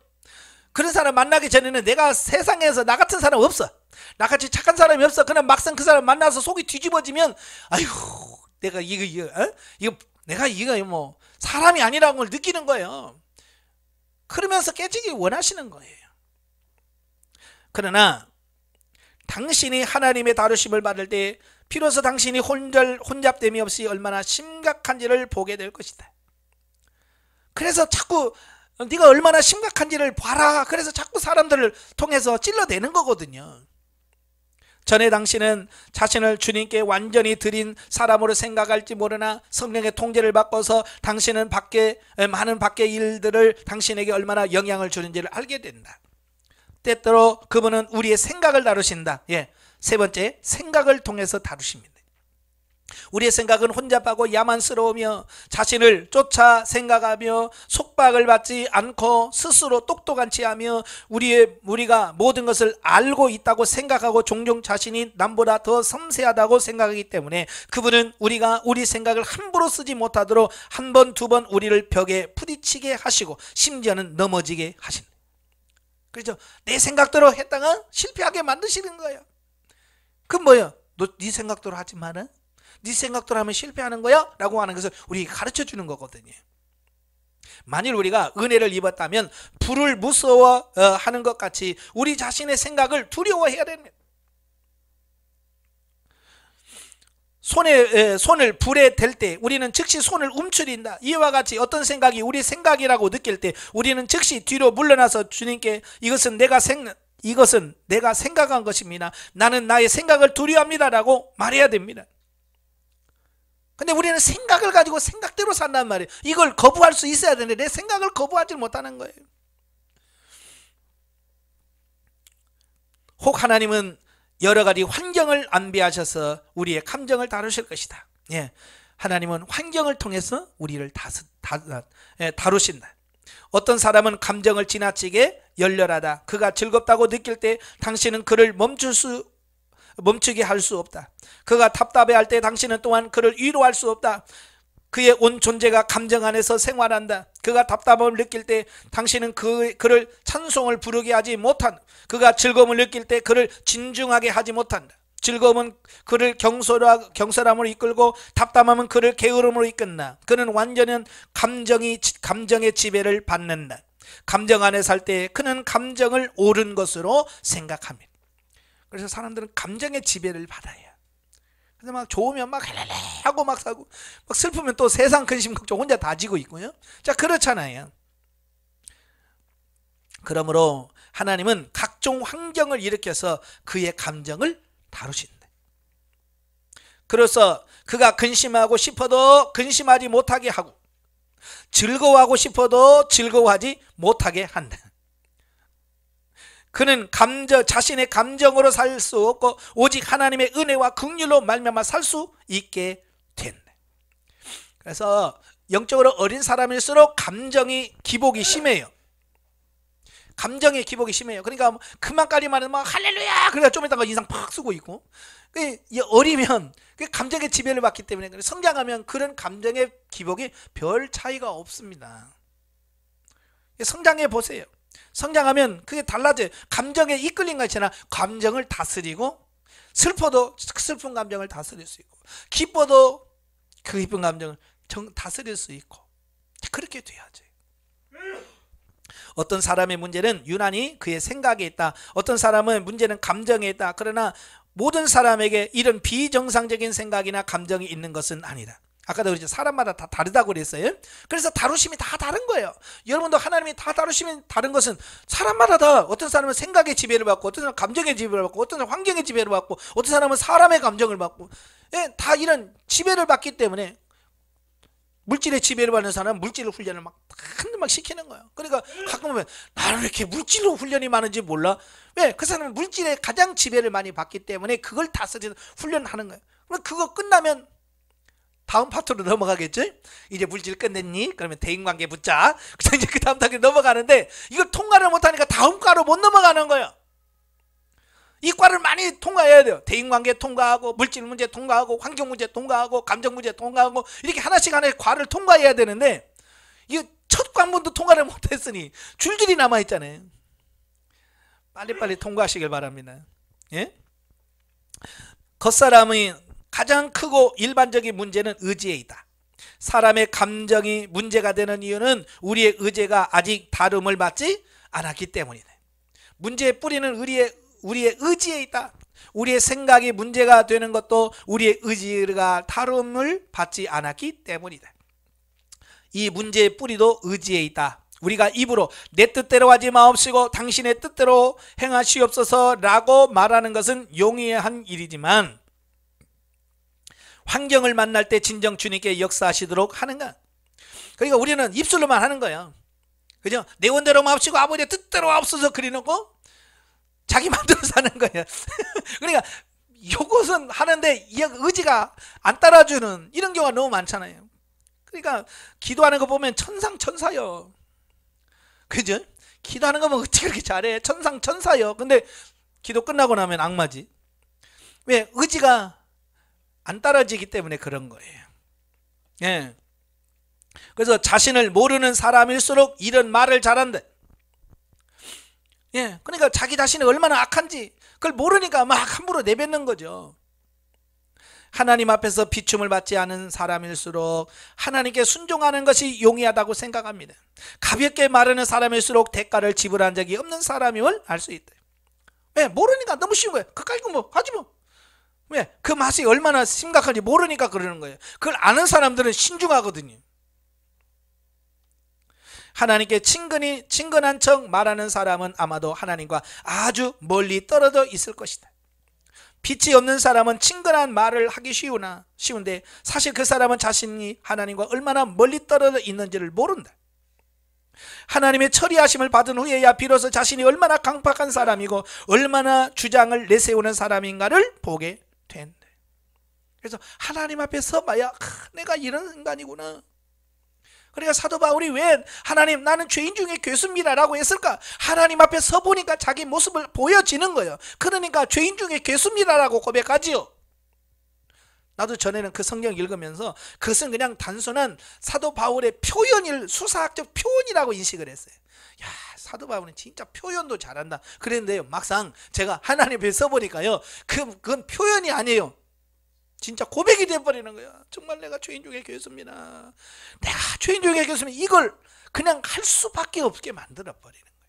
그런 사람 만나기 전에는 내가 세상에서 나 같은 사람 없어. 나같이 착한 사람이 없어. 그냥 막상 그 사람 만나서 속이 뒤집어지면 아이고 내가 이거 뭐 사람이 아니라는 걸 느끼는 거예요. 그러면서 깨지기 원하시는 거예요. 그러나 당신이 하나님의 다루심을 받을 때 비로소 당신이 혼잡됨이 없이 얼마나 심각한지를 보게 될 것이다. 그래서 자꾸 네가 얼마나 심각한지를 봐라. 그래서 자꾸 사람들을 통해서 찔러대는 거거든요. 전에 당신은 자신을 주님께 완전히 드린 사람으로 생각할지 모르나 성령의 통제를 받고서 당신은 많은 밖의 일들을 당신에게 얼마나 영향을 주는지를 알게 된다. 때때로 그분은 우리의 생각을 다루신다. 예, 세 번째, 생각을 통해서 다루십니다. 우리의 생각은 혼잡하고 야만스러우며 자신을 쫓아 생각하며 속박을 받지 않고 스스로 똑똑한 체하며 우리가 모든 것을 알고 있다고 생각하고 종종 자신이 남보다 더 섬세하다고 생각하기 때문에 그분은 우리가 우리 생각을 함부로 쓰지 못하도록 한 번, 두 번 우리를 벽에 부딪히게 하시고 심지어는 넘어지게 하신다. 그렇죠? 내 생각대로 했다가 실패하게 만드시는 거예요. 그럼 뭐예요? 너 네 생각대로 하지 마라. 네 생각대로 하면 실패하는 거야? 라고 하는 것을 우리 가르쳐 주는 거거든요. 만일 우리가 은혜를 입었다면 불을 무서워하는 것 같이 우리 자신의 생각을 두려워해야 됩니다. 손을 불에 댈 때 우리는 즉시 손을 움츠린다. 이와 같이 어떤 생각이 우리 생각이라고 느낄 때 우리는 즉시 뒤로 물러나서 주님께 이것은 내가 생각한 것입니다. 나는 나의 생각을 두려워합니다 라고 말해야 됩니다. 근데 우리는 생각을 가지고 생각대로 산단 말이에요. 이걸 거부할 수 있어야 되는데 내 생각을 거부하지 못하는 거예요. 혹 하나님은 여러 가지 환경을 안배하셔서 우리의 감정을 다루실 것이다. 예, 하나님은 환경을 통해서 우리를 다루신다. 어떤 사람은 감정을 지나치게 열렬하다. 그가 즐겁다고 느낄 때 당신은 그를 멈추게 할 수 없다. 그가 답답해할 때 당신은 또한 그를 위로할 수 없다. 그의 온 존재가 감정 안에서 생활한다. 그가 답답함을 느낄 때 당신은 그를 찬송을 부르게 하지 못한다. 그가 즐거움을 느낄 때 그를 진중하게 하지 못한다. 즐거움은 그를 경솔함으로 이끌고 답답함은 그를 게으름으로 이끈다. 그는 완전한 감정의 지배를 받는다. 감정 안에 살 때 그는 감정을 옳은 것으로 생각합니다. 그래서 사람들은 감정의 지배를 받아요. 그래서 막 좋으면 막 헬렐레 하고 막 사고, 막 슬프면 또 세상 근심 걱정 혼자 다 지고 있고요. 자, 그렇잖아요. 그러므로 하나님은 각종 환경을 일으켜서 그의 감정을 다루신다. 그래서 그가 근심하고 싶어도 근심하지 못하게 하고 즐거워하고 싶어도 즐거워하지 못하게 한다. 그는 자신의 감정으로 살 수 없고 오직 하나님의 은혜와 긍휼로 말미암아 살 수 있게 된다. 그래서 영적으로 어린 사람일수록 감정이 기복이 심해요. 감정의 기복이 심해요. 그러니까 그만까지만 막 할렐루야 그러니까 좀 이따가 인상 팍 쓰고 있고, 어리면 감정의 지배를 받기 때문에 성장하면 그런 감정의 기복이 별 차이가 없습니다. 성장해 보세요. 성장하면 그게 달라져요. 감정에 이끌린 것이나 감정을 다스리고, 슬퍼도 슬픈 감정을 다스릴 수 있고, 기뻐도 그 기쁜 감정을 다스릴 수 있고, 그렇게 돼야지. 어떤 사람의 문제는 유난히 그의 생각에 있다. 어떤 사람은 문제는 감정에 있다. 그러나 모든 사람에게 이런 비정상적인 생각이나 감정이 있는 것은 아니다. 아까도 그랬죠. 사람마다 다 다르다고 그랬어요. 그래서 다루심이 다 다른 거예요. 여러분도 하나님이 다 다루심이 다른 것은 사람마다 다, 어떤 사람은 생각의 지배를 받고, 어떤 사람은 감정의 지배를 받고, 어떤 사람은 환경의 지배를 받고, 어떤 사람은 사람의 감정을 받고, 다 이런 지배를 받기 때문에 물질의 지배를 받는 사람은 물질 훈련을 막 시키는 거예요. 그러니까 가끔 보면 나는 왜 이렇게 물질로 훈련이 많은지 몰라? 왜? 그 사람은 물질의 가장 지배를 많이 받기 때문에 그걸 다스리는 훈련하는 거예요. 그럼 그거 끝나면 다음 파트로 넘어가겠죠? 이제 물질 끝냈니? 그러면 대인관계 붙자. 그래서 이제 그 다음 단계 넘어가는데 이걸 통과를 못하니까 다음 과로 못 넘어가는 거예요. 이 과를 많이 통과해야 돼요. 대인관계 통과하고, 물질 문제 통과하고, 환경 문제 통과하고, 감정 문제 통과하고, 이렇게 하나씩 과를 통과해야 되는데 이 첫 관문도 통과를 못했으니 줄줄이 남아있잖아요. 빨리빨리 통과하시길 바랍니다. 예? 겉사람의 가장 크고 일반적인 문제는 의지에 있다. 사람의 감정이 문제가 되는 이유는 우리의 의지가 아직 다름을 받지 않았기 때문이다. 문제의 뿌리는 우리의 의지에 있다. 우리의 생각이 문제가 되는 것도 우리의 의지가 다름을 받지 않았기 때문이다. 이 문제의 뿌리도 의지에 있다. 우리가 입으로 내 뜻대로 하지 마옵시고 당신의 뜻대로 행하시옵소서 라고 말하는 것은 용이한 일이지만 환경을 만날 때 진정 주님께 역사하시도록 하는가? 그러니까 우리는 입술로만 하는 거예요. 그죠? 내 원대로 마옵시고 아버지의 뜻대로 하옵소서 그리놓고 자기 마음대로 사는 거예요. 그러니까 요것은 하는데 의지가 안 따라주는 이런 경우가 너무 많잖아요. 그러니까 기도하는 거 보면 천상천사요. 그죠? 기도하는 거 보면 어떻게 그렇게 잘해? 천상천사요. 근데 기도 끝나고 나면 악마지. 왜? 의지가 안 따라지기 때문에 그런 거예요. 예. 그래서 자신을 모르는 사람일수록 이런 말을 잘한다. 예. 그러니까 자기 자신이 얼마나 악한지 그걸 모르니까 막 함부로 내뱉는 거죠. 하나님 앞에서 비춤을 받지 않은 사람일수록 하나님께 순종하는 것이 용이하다고 생각합니다. 가볍게 말하는 사람일수록 대가를 지불한 적이 없는 사람임을 알 수 있다. 왜? 모르니까 너무 쉬운 거예요. 그까이 뭐 하지 뭐. 왜? 그 맛이 얼마나 심각한지 모르니까 그러는 거예요. 그걸 아는 사람들은 신중하거든요. 하나님께 친근한 척 말하는 사람은 아마도 하나님과 아주 멀리 떨어져 있을 것이다. 빛이 없는 사람은 친근한 말을 하기 쉬운데 사실 그 사람은 자신이 하나님과 얼마나 멀리 떨어져 있는지를 모른다. 하나님의 처리하심을 받은 후에야 비로소 자신이 얼마나 강팍한 사람이고 얼마나 주장을 내세우는 사람인가를 보게 된다. 그래서 하나님 앞에 서봐야 내가 이런 인간이구나. 그러니까 사도 바울이 왜 하나님 나는 죄인 중에 괴수입니다 라고 했을까? 하나님 앞에 서보니까 자기 모습을 보여지는 거예요. 그러니까 죄인 중에 괴수입니다 라고 고백하지요. 나도 전에는 그 성경 읽으면서 그것은 그냥 단순한 사도 바울의 수사학적 표현이라고 인식을 했어요. 야, 사도 바울은 진짜 표현도 잘한다 그랬는데요, 막상 제가 하나님 앞에 서보니까요, 그건 표현이 아니에요. 진짜 고백이 돼버리는 거야. 정말 내가 죄인 중에 괴수입니다. 내가 죄인 중에 괴수면 이걸 그냥 할 수밖에 없게 만들어버리는 거예요.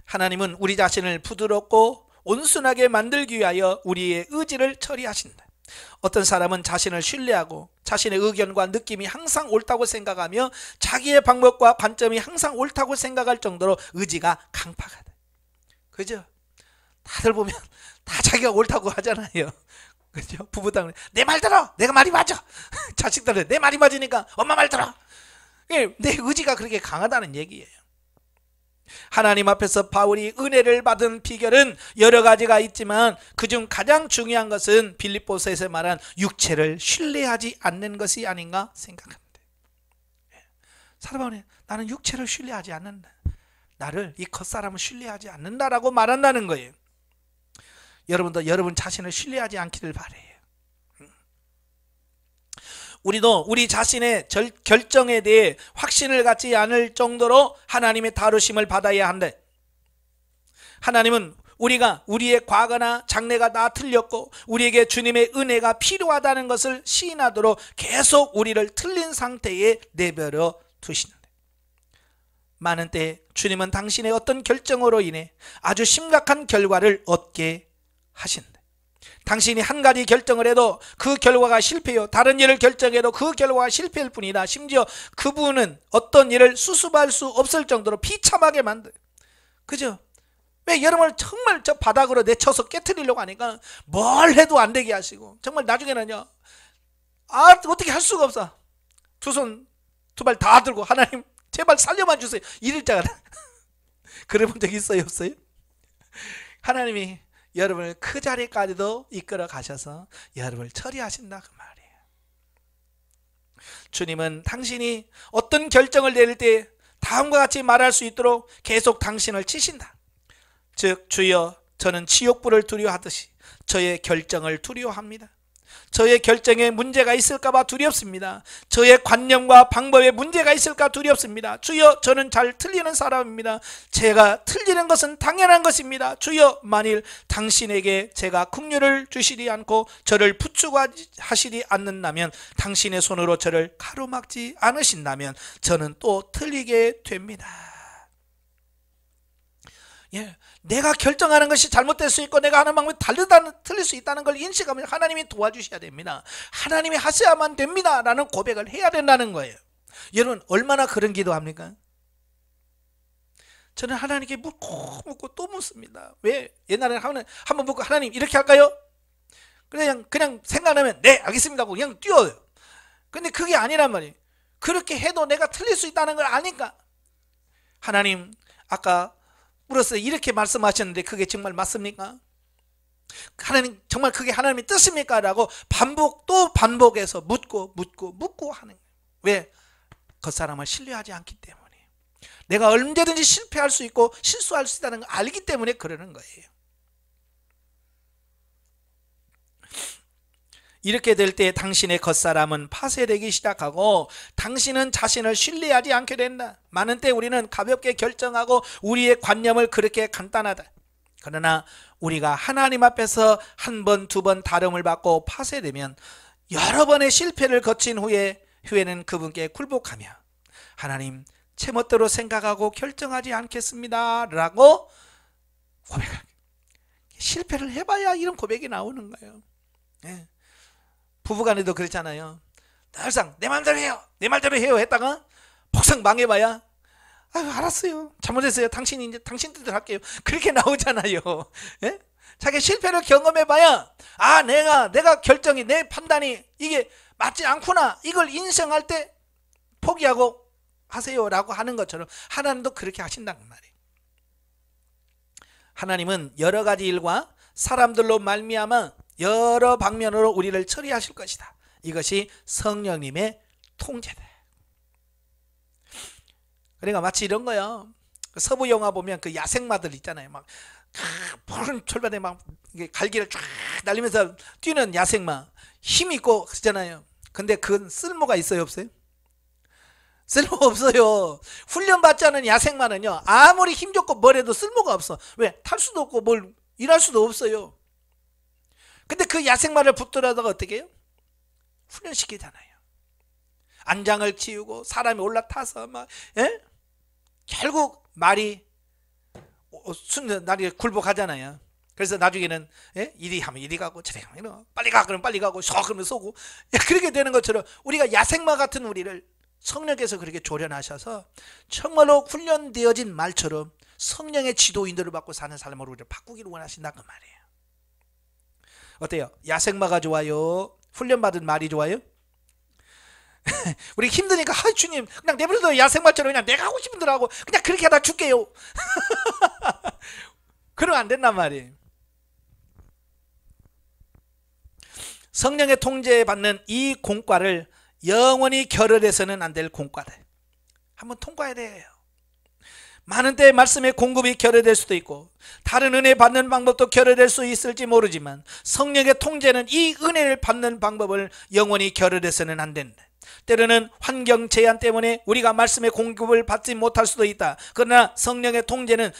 하나님은 우리 자신을 부드럽고 온순하게 만들기 위하여 우리의 의지를 처리하신다. 어떤 사람은 자신을 신뢰하고 자신의 의견과 느낌이 항상 옳다고 생각하며 자기의 방법과 관점이 항상 옳다고 생각할 정도로 의지가 강팍하다. 그죠? 다들 보면 다 자기가 옳다고 하잖아요. 그죠? 부부당 내 말 들어. 내가 말이 맞아. 자식들은 내 말이 맞으니까 엄마 말 들어. 내 의지가 그렇게 강하다는 얘기예요. 하나님 앞에서 바울이 은혜를 받은 비결은 여러 가지가 있지만 그중 가장 중요한 것은 빌립보서에서 말한 육체를 신뢰하지 않는 것이 아닌가 생각합니다. 사도 바울이 나는 육체를 신뢰하지 않는다. 나를 이 겉사람을 신뢰하지 않는다라고 말한다는 거예요. 여러분도 여러분 자신을 신뢰하지 않기를 바라요. 우리도 우리 자신의 결정에 대해 확신을 갖지 않을 정도로 하나님의 다루심을 받아야 한다. 하나님은 우리의 과거나 장래가 다 틀렸고 우리에게 주님의 은혜가 필요하다는 것을 시인하도록 계속 우리를 틀린 상태에 내버려 두시는데, 많은 때 주님은 당신의 어떤 결정으로 인해 아주 심각한 결과를 얻게 하신다. 당신이 한 가지 결정을 해도 그 결과가 실패요. 다른 일을 결정해도 그 결과가 실패일 뿐이라 심지어 그분은 어떤 일을 수습할 수 없을 정도로 비참하게 만들어요. 그죠? 왜 여러분을 정말 저 바닥으로 내쳐서 깨트리려고 하니까 뭘 해도 안 되게 하시고 정말 나중에는요, 어떻게 할 수가 없어. 두 손 두 발 다 들고 하나님 제발 살려만 주세요 이럴 때가 그래 본 적 있어요, 없어요? 하나님이 여러분을 그 자리까지도 이끌어 가셔서 여러분을 처리하신다 그 말이에요. 주님은 당신이 어떤 결정을 내릴 때 다음과 같이 말할 수 있도록 계속 당신을 치신다. 즉 주여 저는 지옥불을 두려워하듯이 저의 결정을 두려워합니다. 저의 결정에 문제가 있을까봐 두렵습니다. 저의 관념과 방법에 문제가 있을까 두렵습니다. 주여 저는 잘 틀리는 사람입니다. 제가 틀리는 것은 당연한 것입니다. 주여 만일 당신에게 제가 긍휼을 주시지 않고 저를 부추하시지 않는다면, 당신의 손으로 저를 가로막지 않으신다면 저는 또 틀리게 됩니다. 예, 내가 결정하는 것이 잘못될 수 있고 내가 하는 방법이 틀릴 수 있다는 걸 인식하면 하나님이 도와주셔야 됩니다. 하나님이 하셔야만 됩니다 라는 고백을 해야 된다는 거예요. 여러분 얼마나 그런 기도합니까? 저는 하나님께 묻고 또 묻습니다. 왜? 옛날에는 한번 묻고 하나님 이렇게 할까요? 그냥 생각나면 네 알겠습니다 하고 그냥 뛰어요. 근데 그게 아니란 말이에요. 그렇게 해도 내가 틀릴 수 있다는 걸 아니까 하나님 아까 물었어요. 이렇게 말씀하셨는데 그게 정말 맞습니까? 하나님 정말 그게 하나님의 뜻입니까? 라고 또 반복해서 묻고 하는 거예요. 왜? 그 사람을 신뢰하지 않기 때문에. 내가 언제든지 실패할 수 있고 실수할 수 있다는 걸 알기 때문에 그러는 거예요. 이렇게 될 때 당신의 겉사람은 파쇄되기 시작하고 당신은 자신을 신뢰하지 않게 된다. 많은 때 우리는 가볍게 결정하고 우리의 관념을 그렇게 간단하다. 그러나 우리가 하나님 앞에서 한 번, 두 번 다름을 받고 파쇄되면 여러 번의 실패를 거친 후에는 그분께 굴복하며 하나님 제멋대로 생각하고 결정하지 않겠습니다 라고 고백합니다. 실패를 해봐야 이런 고백이 나오는 거예요. 네. 부부간에도 그렇잖아요. 항상 내 말대로 해요, 내 말대로 해요 했다가 복상 망해봐야 아유 알았어요, 잘못했어요, 당신이 이제 당신 뜻대로 할게요, 그렇게 나오잖아요. 예? 자기 실패를 경험해봐야 아 내가 결정이, 내 판단이 이게 맞지 않구나, 이걸 인정할 때 포기하고 하세요 라고 하는 것처럼 하나님도 그렇게 하신다는 말이에요. 하나님은 여러 가지 일과 사람들로 말미암아 여러 방면으로 우리를 처리하실 것이다. 이것이 성령님의 통제다. 그러니까 마치 이런 거요. 서부 영화 보면 그 야생마들 있잖아요. 막 푸른 철반에 막 갈기를 쫙 날리면서 뛰는 야생마, 힘 있고 그러잖아요. 근데 그건 쓸모가 있어요, 없어요? 쓸모 없어요. 훈련받지 않은 야생마는요, 아무리 힘 좋고 뭘 해도 쓸모가 없어. 왜? 탈 수도 없고 뭘 일할 수도 없어요. 근데 그 야생마를 붙들어다가 어떻게 해요? 훈련시키잖아요. 안장을 치우고 사람이 올라타서 막, 예? 결국 말이 굴복하잖아요. 그래서 나중에는, 예? 이리 하면 이리 가고 저리 하면 빨리 가 그러면 빨리 가고 서 그러면 쏘고, 예, 그렇게 되는 것처럼 우리가 야생마 같은 우리를 성령께서 그렇게 조련하셔서 정말로 훈련되어진 말처럼 성령의 지도인들을 받고 사는 삶으로 우리를 바꾸기를 원하신다 그 말이에요. 어때요? 야생마가 좋아요? 훈련받은 말이 좋아요? 우리 힘드니까 아 주님 그냥 내버려둬, 야생마처럼 그냥 내가 하고 싶은 대로 하고 그냥 그렇게 하다 줄게요. 그러면 안 된단 말이에요. 성령의 통제받는 이 공과를 영원히 결혈해서는 안 될 공과다. 한번 통과해야 돼요. 많은 때 말씀의 공급이 결여될 수도 있고 다른 은혜 받는 방법도 결여될 수 있을지 모르지만 성령의 통제는 이 은혜를 받는 방법을 영원히 결여돼서는 안 된다. 때로는 환경 제한 때문에 우리가 말씀의 공급을 받지 못할 수도 있다. 그러나 성령의 통제는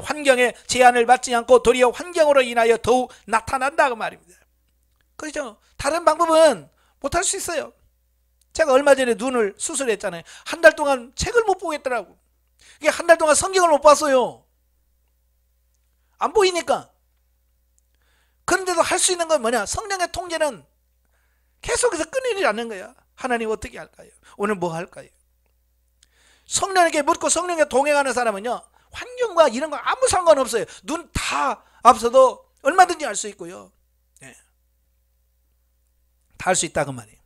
환경의 제한을 받지 않고 도리어 환경으로 인하여 더욱 나타난다 그 말입니다. 그렇죠? 다른 방법은 못할 수 있어요. 제가 얼마 전에 눈을 수술했잖아요. 한 달 동안 책을 못 보겠더라고. 이게 한 달 동안 성경을 못 봤어요. 안 보이니까. 그런데도 할 수 있는 건 뭐냐? 성령의 통제는 계속해서 끊이지 않는 거야. 하나님 어떻게 할까요? 오늘 뭐 할까요? 성령에게 묻고 성령에 동행하는 사람은요, 환경과 이런 거 아무 상관없어요. 눈 다 앞서도 얼마든지 할 수 있고요. 네. 다 할 수 있다 그 말이에요.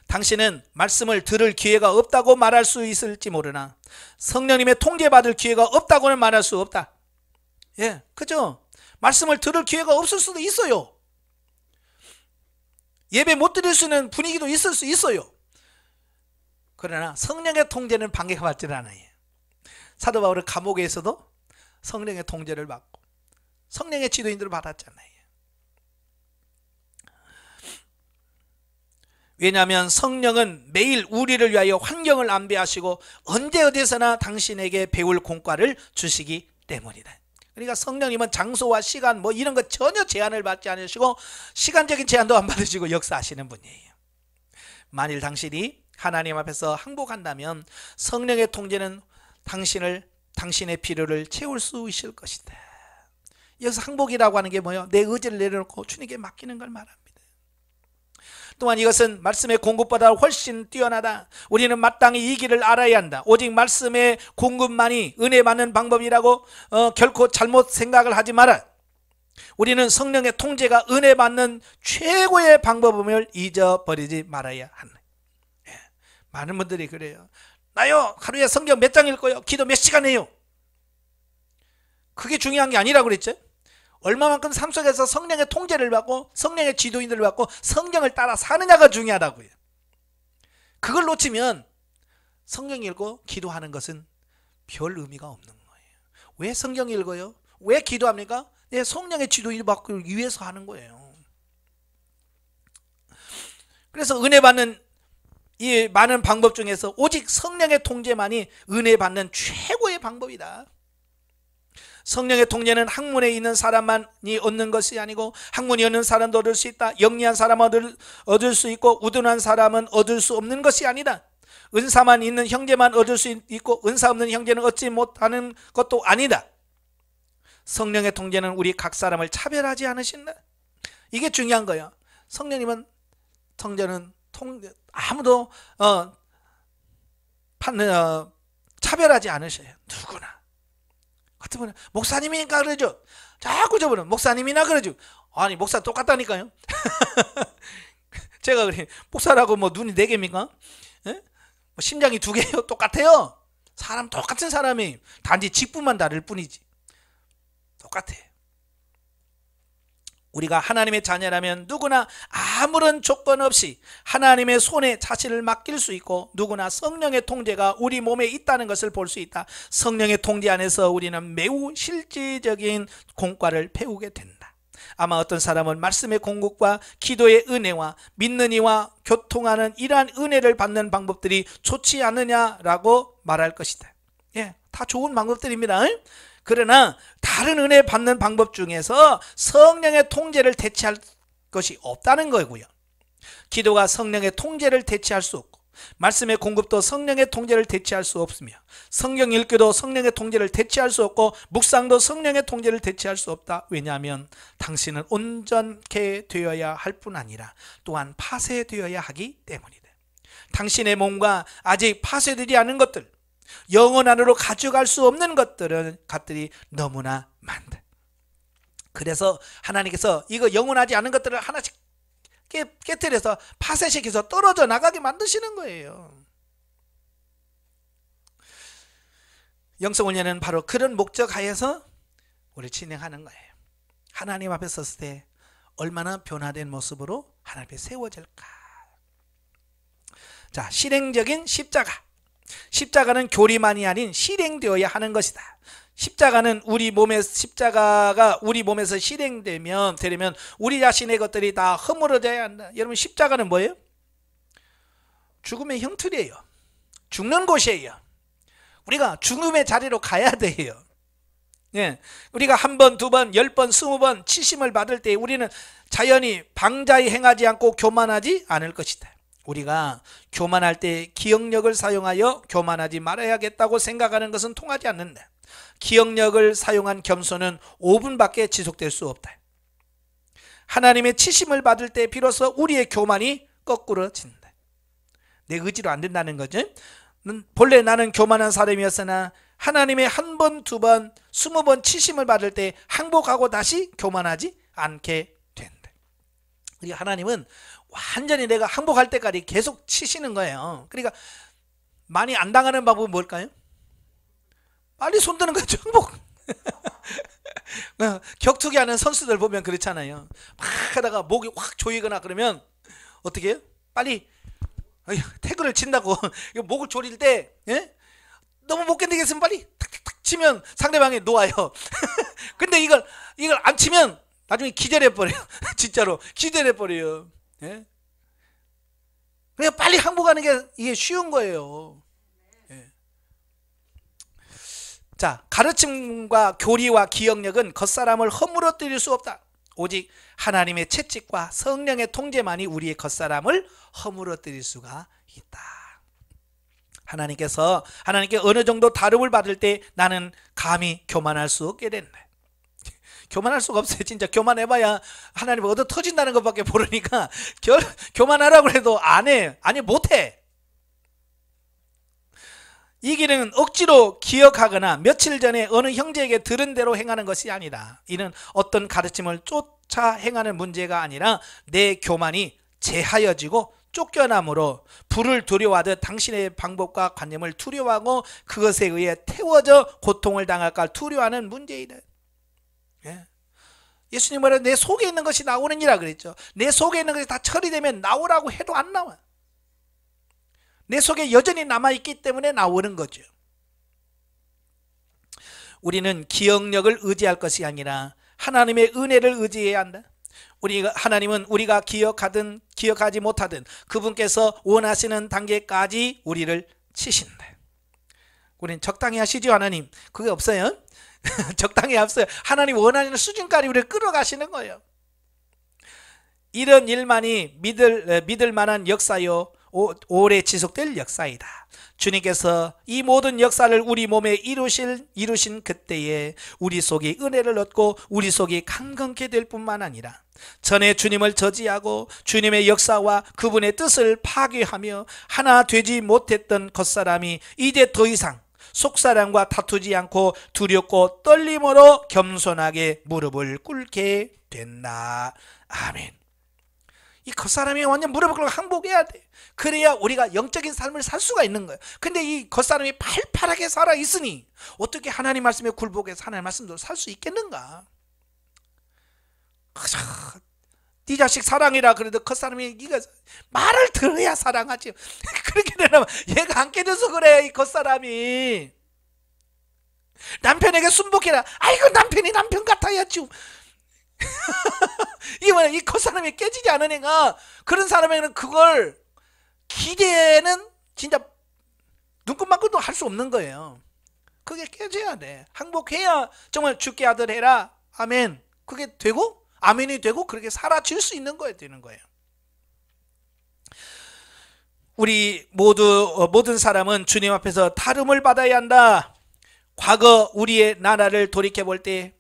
당신은 말씀을 들을 기회가 없다고 말할 수 있을지 모르나 성령님의 통제받을 기회가 없다고는 말할 수 없다. 예, 그죠? 말씀을 들을 기회가 없을 수도 있어요. 예배 못 드릴 수 있는 분위기도 있을 수 있어요. 그러나 성령의 통제는 방해받지는 않아요. 사도 바울은 감옥에서도 성령의 통제를 받고 성령의 지도인들을 받았잖아요. 왜냐하면 성령은 매일 우리를 위하여 환경을 안배하시고 언제 어디서나 당신에게 배울 공과를 주시기 때문이다. 그러니까 성령님은 장소와 시간 뭐 이런 것 전혀 제한을 받지 않으시고 시간적인 제한도 안 받으시고 역사하시는 분이에요. 만일 당신이 하나님 앞에서 항복한다면 성령의 통제는 당신의 필요를 채울 수 있을 것이다. 여기서 항복이라고 하는 게 뭐예요? 내 의지를 내려놓고 주님께 맡기는 걸 말합니다. 또한 이것은 말씀의 공급보다 훨씬 뛰어나다. 우리는 마땅히 이 길을 알아야 한다. 오직 말씀의 공급만이 은혜 받는 방법이라고 결코 잘못 생각을 하지 마라. 우리는 성령의 통제가 은혜 받는 최고의 방법임을 잊어버리지 말아야 한다. 예, 많은 분들이 그래요. 나요 하루에 성경 몇 장 읽고요, 기도 몇 시간 해요. 그게 중요한 게 아니라고 그랬죠. 얼마만큼 삶 속에서 성령의 통제를 받고 성령의 지도인들을 받고 성령을 따라 사느냐가 중요하다고요. 그걸 놓치면 성경 읽고 기도하는 것은 별 의미가 없는 거예요. 왜 성경 읽어요? 왜 기도합니까? 네, 성령의 지도인을 받기 위해서 하는 거예요. 그래서 은혜 받는 이 많은 방법 중에서 오직 성령의 통제만이 은혜 받는 최고의 방법이다. 성령의 통제는 학문에 있는 사람만이 얻는 것이 아니고 학문이 없는 사람도 얻을 수 있다. 영리한 사람은 얻을 수 있고 우둔한 사람은 얻을 수 없는 것이 아니다. 은사만 있는 형제만 얻을 수 있고 은사 없는 형제는 얻지 못하는 것도 아니다. 성령의 통제는 우리 각 사람을 차별하지 않으신다. 이게 중요한 거예요. 성령님은 통제는 아무도 차별하지 않으셔요. 누구나. 같은 분은 목사님이니까 그러죠. 자꾸 저분은 목사님이나 그러죠. 아니 목사 똑같다니까요. 제가 그래 목사라고 뭐 눈이 4개입니까? 예? 뭐 심장이 2개예요? 똑같아요. 사람 똑같은 사람이 단지 직분만 다를 뿐이지. 똑같아. 우리가 하나님의 자녀라면 누구나 아무런 조건 없이 하나님의 손에 자신을 맡길 수 있고 누구나 성령의 통제가 우리 몸에 있다는 것을 볼 수 있다. 성령의 통제 안에서 우리는 매우 실질적인 공과를 배우게 된다. 아마 어떤 사람은 말씀의 공급과 기도의 은혜와 믿는 이와 교통하는 이러한 은혜를 받는 방법들이 좋지 않느냐라고 말할 것이다. 예, 다 좋은 방법들입니다. 그러나 다른 은혜 받는 방법 중에서 성령의 통제를 대체할 것이 없다는 거고요. 기도가 성령의 통제를 대체할 수 없고 말씀의 공급도 성령의 통제를 대체할 수 없으며 성경 읽기도 성령의 통제를 대체할 수 없고 묵상도 성령의 통제를 대체할 수 없다. 왜냐하면 당신은 온전케 되어야 할 뿐 아니라 또한 파쇄되어야 하기 때문이다. 당신의 몸과 아직 파쇄되지 않은 것들, 영혼 안으로 가져갈 수 없는 것들이 너무나 많다. 그래서 하나님께서 이거 영원하지 않은 것들을 하나씩 깨뜨려서 파쇄시켜서 떨어져 나가게 만드시는 거예요. 영성훈련은 바로 그런 목적 하에서 우리 진행하는 거예요. 하나님 앞에 섰을 때 얼마나 변화된 모습으로 하나님 앞에 세워질까. 자, 실행적인 십자가. 십자가는 교리만이 아닌 실행되어야 하는 것이다. 십자가는 십자가가 우리 몸에서 실행되면 우리 자신의 것들이 다 허물어져야 한다. 여러분 십자가는 뭐예요? 죽음의 형틀이에요. 죽는 곳이에요. 우리가 죽음의 자리로 가야 돼요. 예, 우리가 1번, 2번, 10번, 20번 치심을 받을 때 우리는 자연히 방자히 행하지 않고 교만하지 않을 것이다. 우리가 교만할 때 기억력을 사용하여 교만하지 말아야겠다고 생각하는 것은 통하지 않는다. 기억력을 사용한 겸손은 5분밖에 지속될 수 없다. 하나님의 치심을 받을 때 비로소 우리의 교만이 거꾸러진다. 내 의지로 안 된다는 거죠. 본래 나는 교만한 사람이었으나 하나님의 1번, 2번, 20번 치심을 받을 때 항복하고 다시 교만하지 않게 된다. 하나님은 완전히 내가 항복할 때까지 계속 치시는 거예요. 그러니까 많이 안 당하는 방법은 뭘까요? 빨리 손드는 거죠. 항복. 격투기 하는 선수들 보면 그렇잖아요. 막 하다가 목이 확 조이거나 그러면 어떻게 해요? 빨리 태그를 친다고 목을 조릴 때 너무 못 견디겠으면 빨리 탁탁탁 치면 상대방이 놓아요. 근데 이걸 안 치면 나중에 기절해버려요. 진짜로 기절해버려요. 예? 그냥 빨리 항복하는 게 이게 쉬운 거예요. 예. 자, 가르침과 교리와 기억력은 겉사람을 허물어뜨릴 수 없다. 오직 하나님의 채찍과 성령의 통제만이 우리의 겉사람을 허물어뜨릴 수가 있다. 하나님께 어느 정도 다름을 받을 때 나는 감히 교만할 수 없게 된다. 교만할 수가 없어요. 진짜 교만해봐야 하나님 얻어 터진다는 것밖에 모르니까 교만하라고 해도 안 해. 아니 못해. 이 길은 억지로 기억하거나 며칠 전에 어느 형제에게 들은 대로 행하는 것이 아니라 이는 어떤 가르침을 쫓아 행하는 문제가 아니라 내 교만이 제하여지고 쫓겨남으로 불을 두려워하듯 당신의 방법과 관념을 두려워하고 그것에 의해 태워져 고통을 당할까 두려워하는 문제이다. 예? 예수님 말은 내 속에 있는 것이 나오느니라 그랬죠. 내 속에 있는 것이 다 처리되면 나오라고 해도 안 나와. 내 속에 여전히 남아있기 때문에 나오는 거죠. 우리는 기억력을 의지할 것이 아니라 하나님의 은혜를 의지해야 한다. 하나님은 우리가 기억하든 기억하지 못하든 그분께서 원하시는 단계까지 우리를 치신다. 우리는 적당히 하시죠. 하나님 그게 없어요. 적당히 없어요. 하나님 원하는 수준까지 우리를 끌어가시는 거예요. 이런 일만이 믿을 만한 역사요, 오래 지속될 역사이다. 주님께서 이 모든 역사를 우리 몸에 이루신 그때에 우리 속이 은혜를 얻고 우리 속이 강건케 될 뿐만 아니라 전에 주님을 저지하고 주님의 역사와 그분의 뜻을 파괴하며 하나 되지 못했던 겉사람이 이제 더 이상 속사람과 다투지 않고 두렵고 떨림으로 겸손하게 무릎을 꿇게 된다. 아멘. 이 겉사람이 완전 무릎을 꿇고 항복해야 돼. 그래야 우리가 영적인 삶을 살 수가 있는 거예요. 근데 이 겉사람이 팔팔하게 살아있으니 어떻게 하나님 말씀에 굴복해서 하나님 말씀대로 살 수 있겠는가? 네 자식 사랑해라 그래도 겉사람이 네가 말을 들어야 사랑하지. 그렇게 되면 얘가 안 깨져서 그래. 이 겉사람이 남편에게 순복해라. 아이고 남편이 남편 같아야지. 이 겉사람이 깨지지 않은 애가 그런 사람에게는 그걸 기대는 진짜 눈금만큼도 할 수 없는 거예요. 그게 깨져야 돼. 항복해야 정말 주께 아들 해라. 아멘. 그게 되고 아멘이 되고 그렇게 살아질 수 있는 거예요. 되는 거예요. 우리 모든 사람은 주님 앞에서 다름을 받아야 한다. 과거 우리의 나라를 돌이켜 볼 때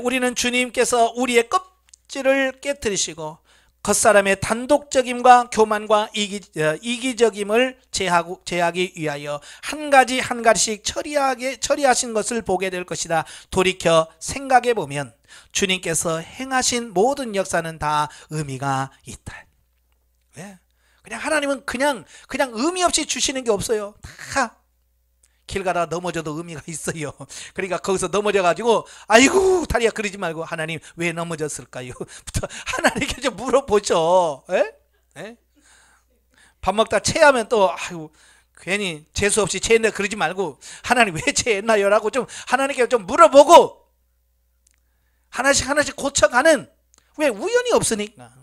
우리는 주님께서 우리의 껍질을 깨뜨리시고 겉사람의 단독적임과 교만과 이기적임을 제하기 위하여 한 가지씩 처리하신 것을 보게 될 것이다. 돌이켜 생각해 보면 주님께서 행하신 모든 역사는 다 의미가 있다. 그냥 하나님은 그냥 의미 없이 주시는 게 없어요. 다 길 가다가 넘어져도 의미가 있어요. 그러니까 거기서 넘어져가지고 아이고 다리야 그러지 말고 하나님 왜 넘어졌을까요? 하나님께 좀 물어보죠. 밥 먹다 체하면 또 아이고 괜히 재수 없이 체했네 그러지 말고 하나님 왜 체했나요? 라고 좀 하나님께 좀 물어보고 하나씩 고쳐가는, 왜 우연이 없으니까.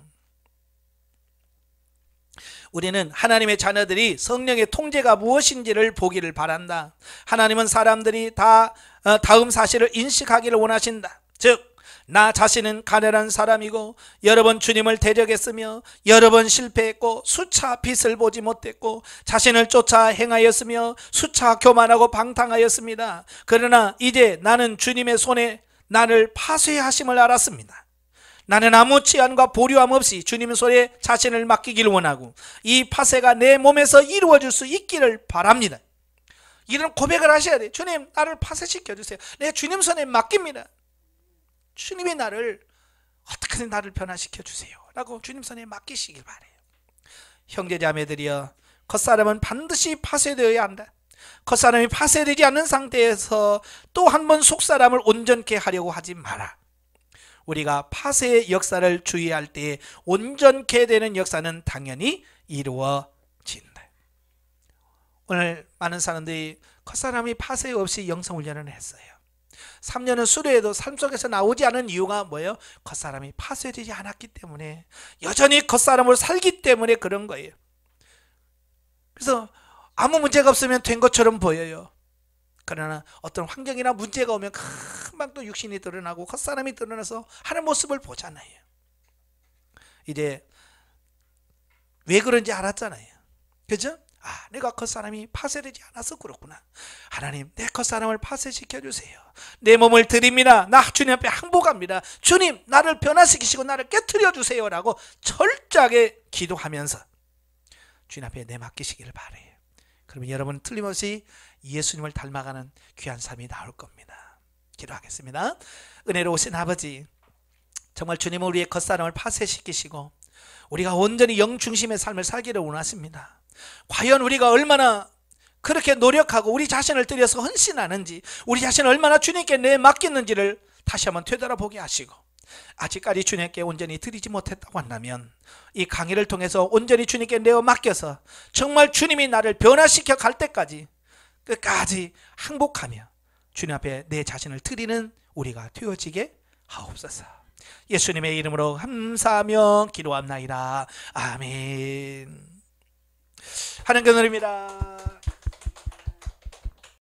우리는 하나님의 자녀들이 성령의 통제가 무엇인지를 보기를 바란다. 하나님은 사람들이 다 다음 사실을 인식하기를 원하신다. 즉 나 자신은 가난한 사람이고 여러 번 주님을 대적했으며 여러 번 실패했고 수차 빛을 보지 못했고 자신을 쫓아 행하였으며 수차 교만하고 방탕하였습니다. 그러나 이제 나는 주님의 손에 나를 파쇄하심을 알았습니다. 나는 아무 치안과 보류함 없이 주님 손에 자신을 맡기기를 원하고 이 파쇄가 내 몸에서 이루어질 수 있기를 바랍니다. 이런 고백을 하셔야 돼요. 주님 나를 파쇄시켜 주세요. 내 주님 손에 맡깁니다. 주님이 나를 어떻게든 나를 변화시켜 주세요 라고 주님 손에 맡기시길 바래요. 형제자매들이여, 겉사람은 반드시 파쇄되어야 한다. 겉사람이 파쇄되지 않는 상태에서 또 한 번 속사람을 온전케 하려고 하지 마라. 우리가 파쇄의 역사를 주의할 때 온전케 되는 역사는 당연히 이루어진다. 오늘 많은 사람들이 겉사람이 파쇄 없이 영성훈련을 했어요. 3년은 수료해도 삶 속에서 나오지 않은 이유가 뭐예요? 겉사람이 파쇄되지 않았기 때문에, 여전히 겉사람으로 살기 때문에 그런 거예요. 그래서 아무 문제가 없으면 된 것처럼 보여요. 그러나 어떤 환경이나 문제가 오면 금방 또 육신이 드러나고 겉사람이 드러나서 하는 모습을 보잖아요. 이제 왜 그런지 알았잖아요. 그죠? 내가 겉사람이 파쇄되지 않아서 그렇구나. 하나님 내 겉사람을 파쇄시켜 주세요. 내 몸을 드립니다. 나 주님 앞에 항복합니다. 주님 나를 변화시키시고 나를 깨트려 주세요 라고 철저하게 기도하면서 주님 앞에 내맡기시기를 바래요. 그러면 여러분 틀림없이 예수님을 닮아가는 귀한 삶이 나올 겁니다. 기도하겠습니다. 은혜로우신 아버지, 정말 주님은 우리의 겉사람을 파쇄시키시고 우리가 온전히 영중심의 삶을 살기를 원하십니다. 과연 우리가 얼마나 그렇게 노력하고 우리 자신을 들여서 헌신하는지, 우리 자신을 얼마나 주님께 내맡겼는지를 다시 한번 되돌아보게 하시고, 아직까지 주님께 온전히 드리지 못했다고 한다면 이 강의를 통해서 온전히 주님께 내어 맡겨서 정말 주님이 나를 변화시켜 갈 때까지 끝까지 항복하며 주님 앞에 내 자신을 드리는 우리가 되어지게 하옵소서. 예수님의 이름으로 감사하며 기도합나이다. 아멘. 하나님께 은혜입니다.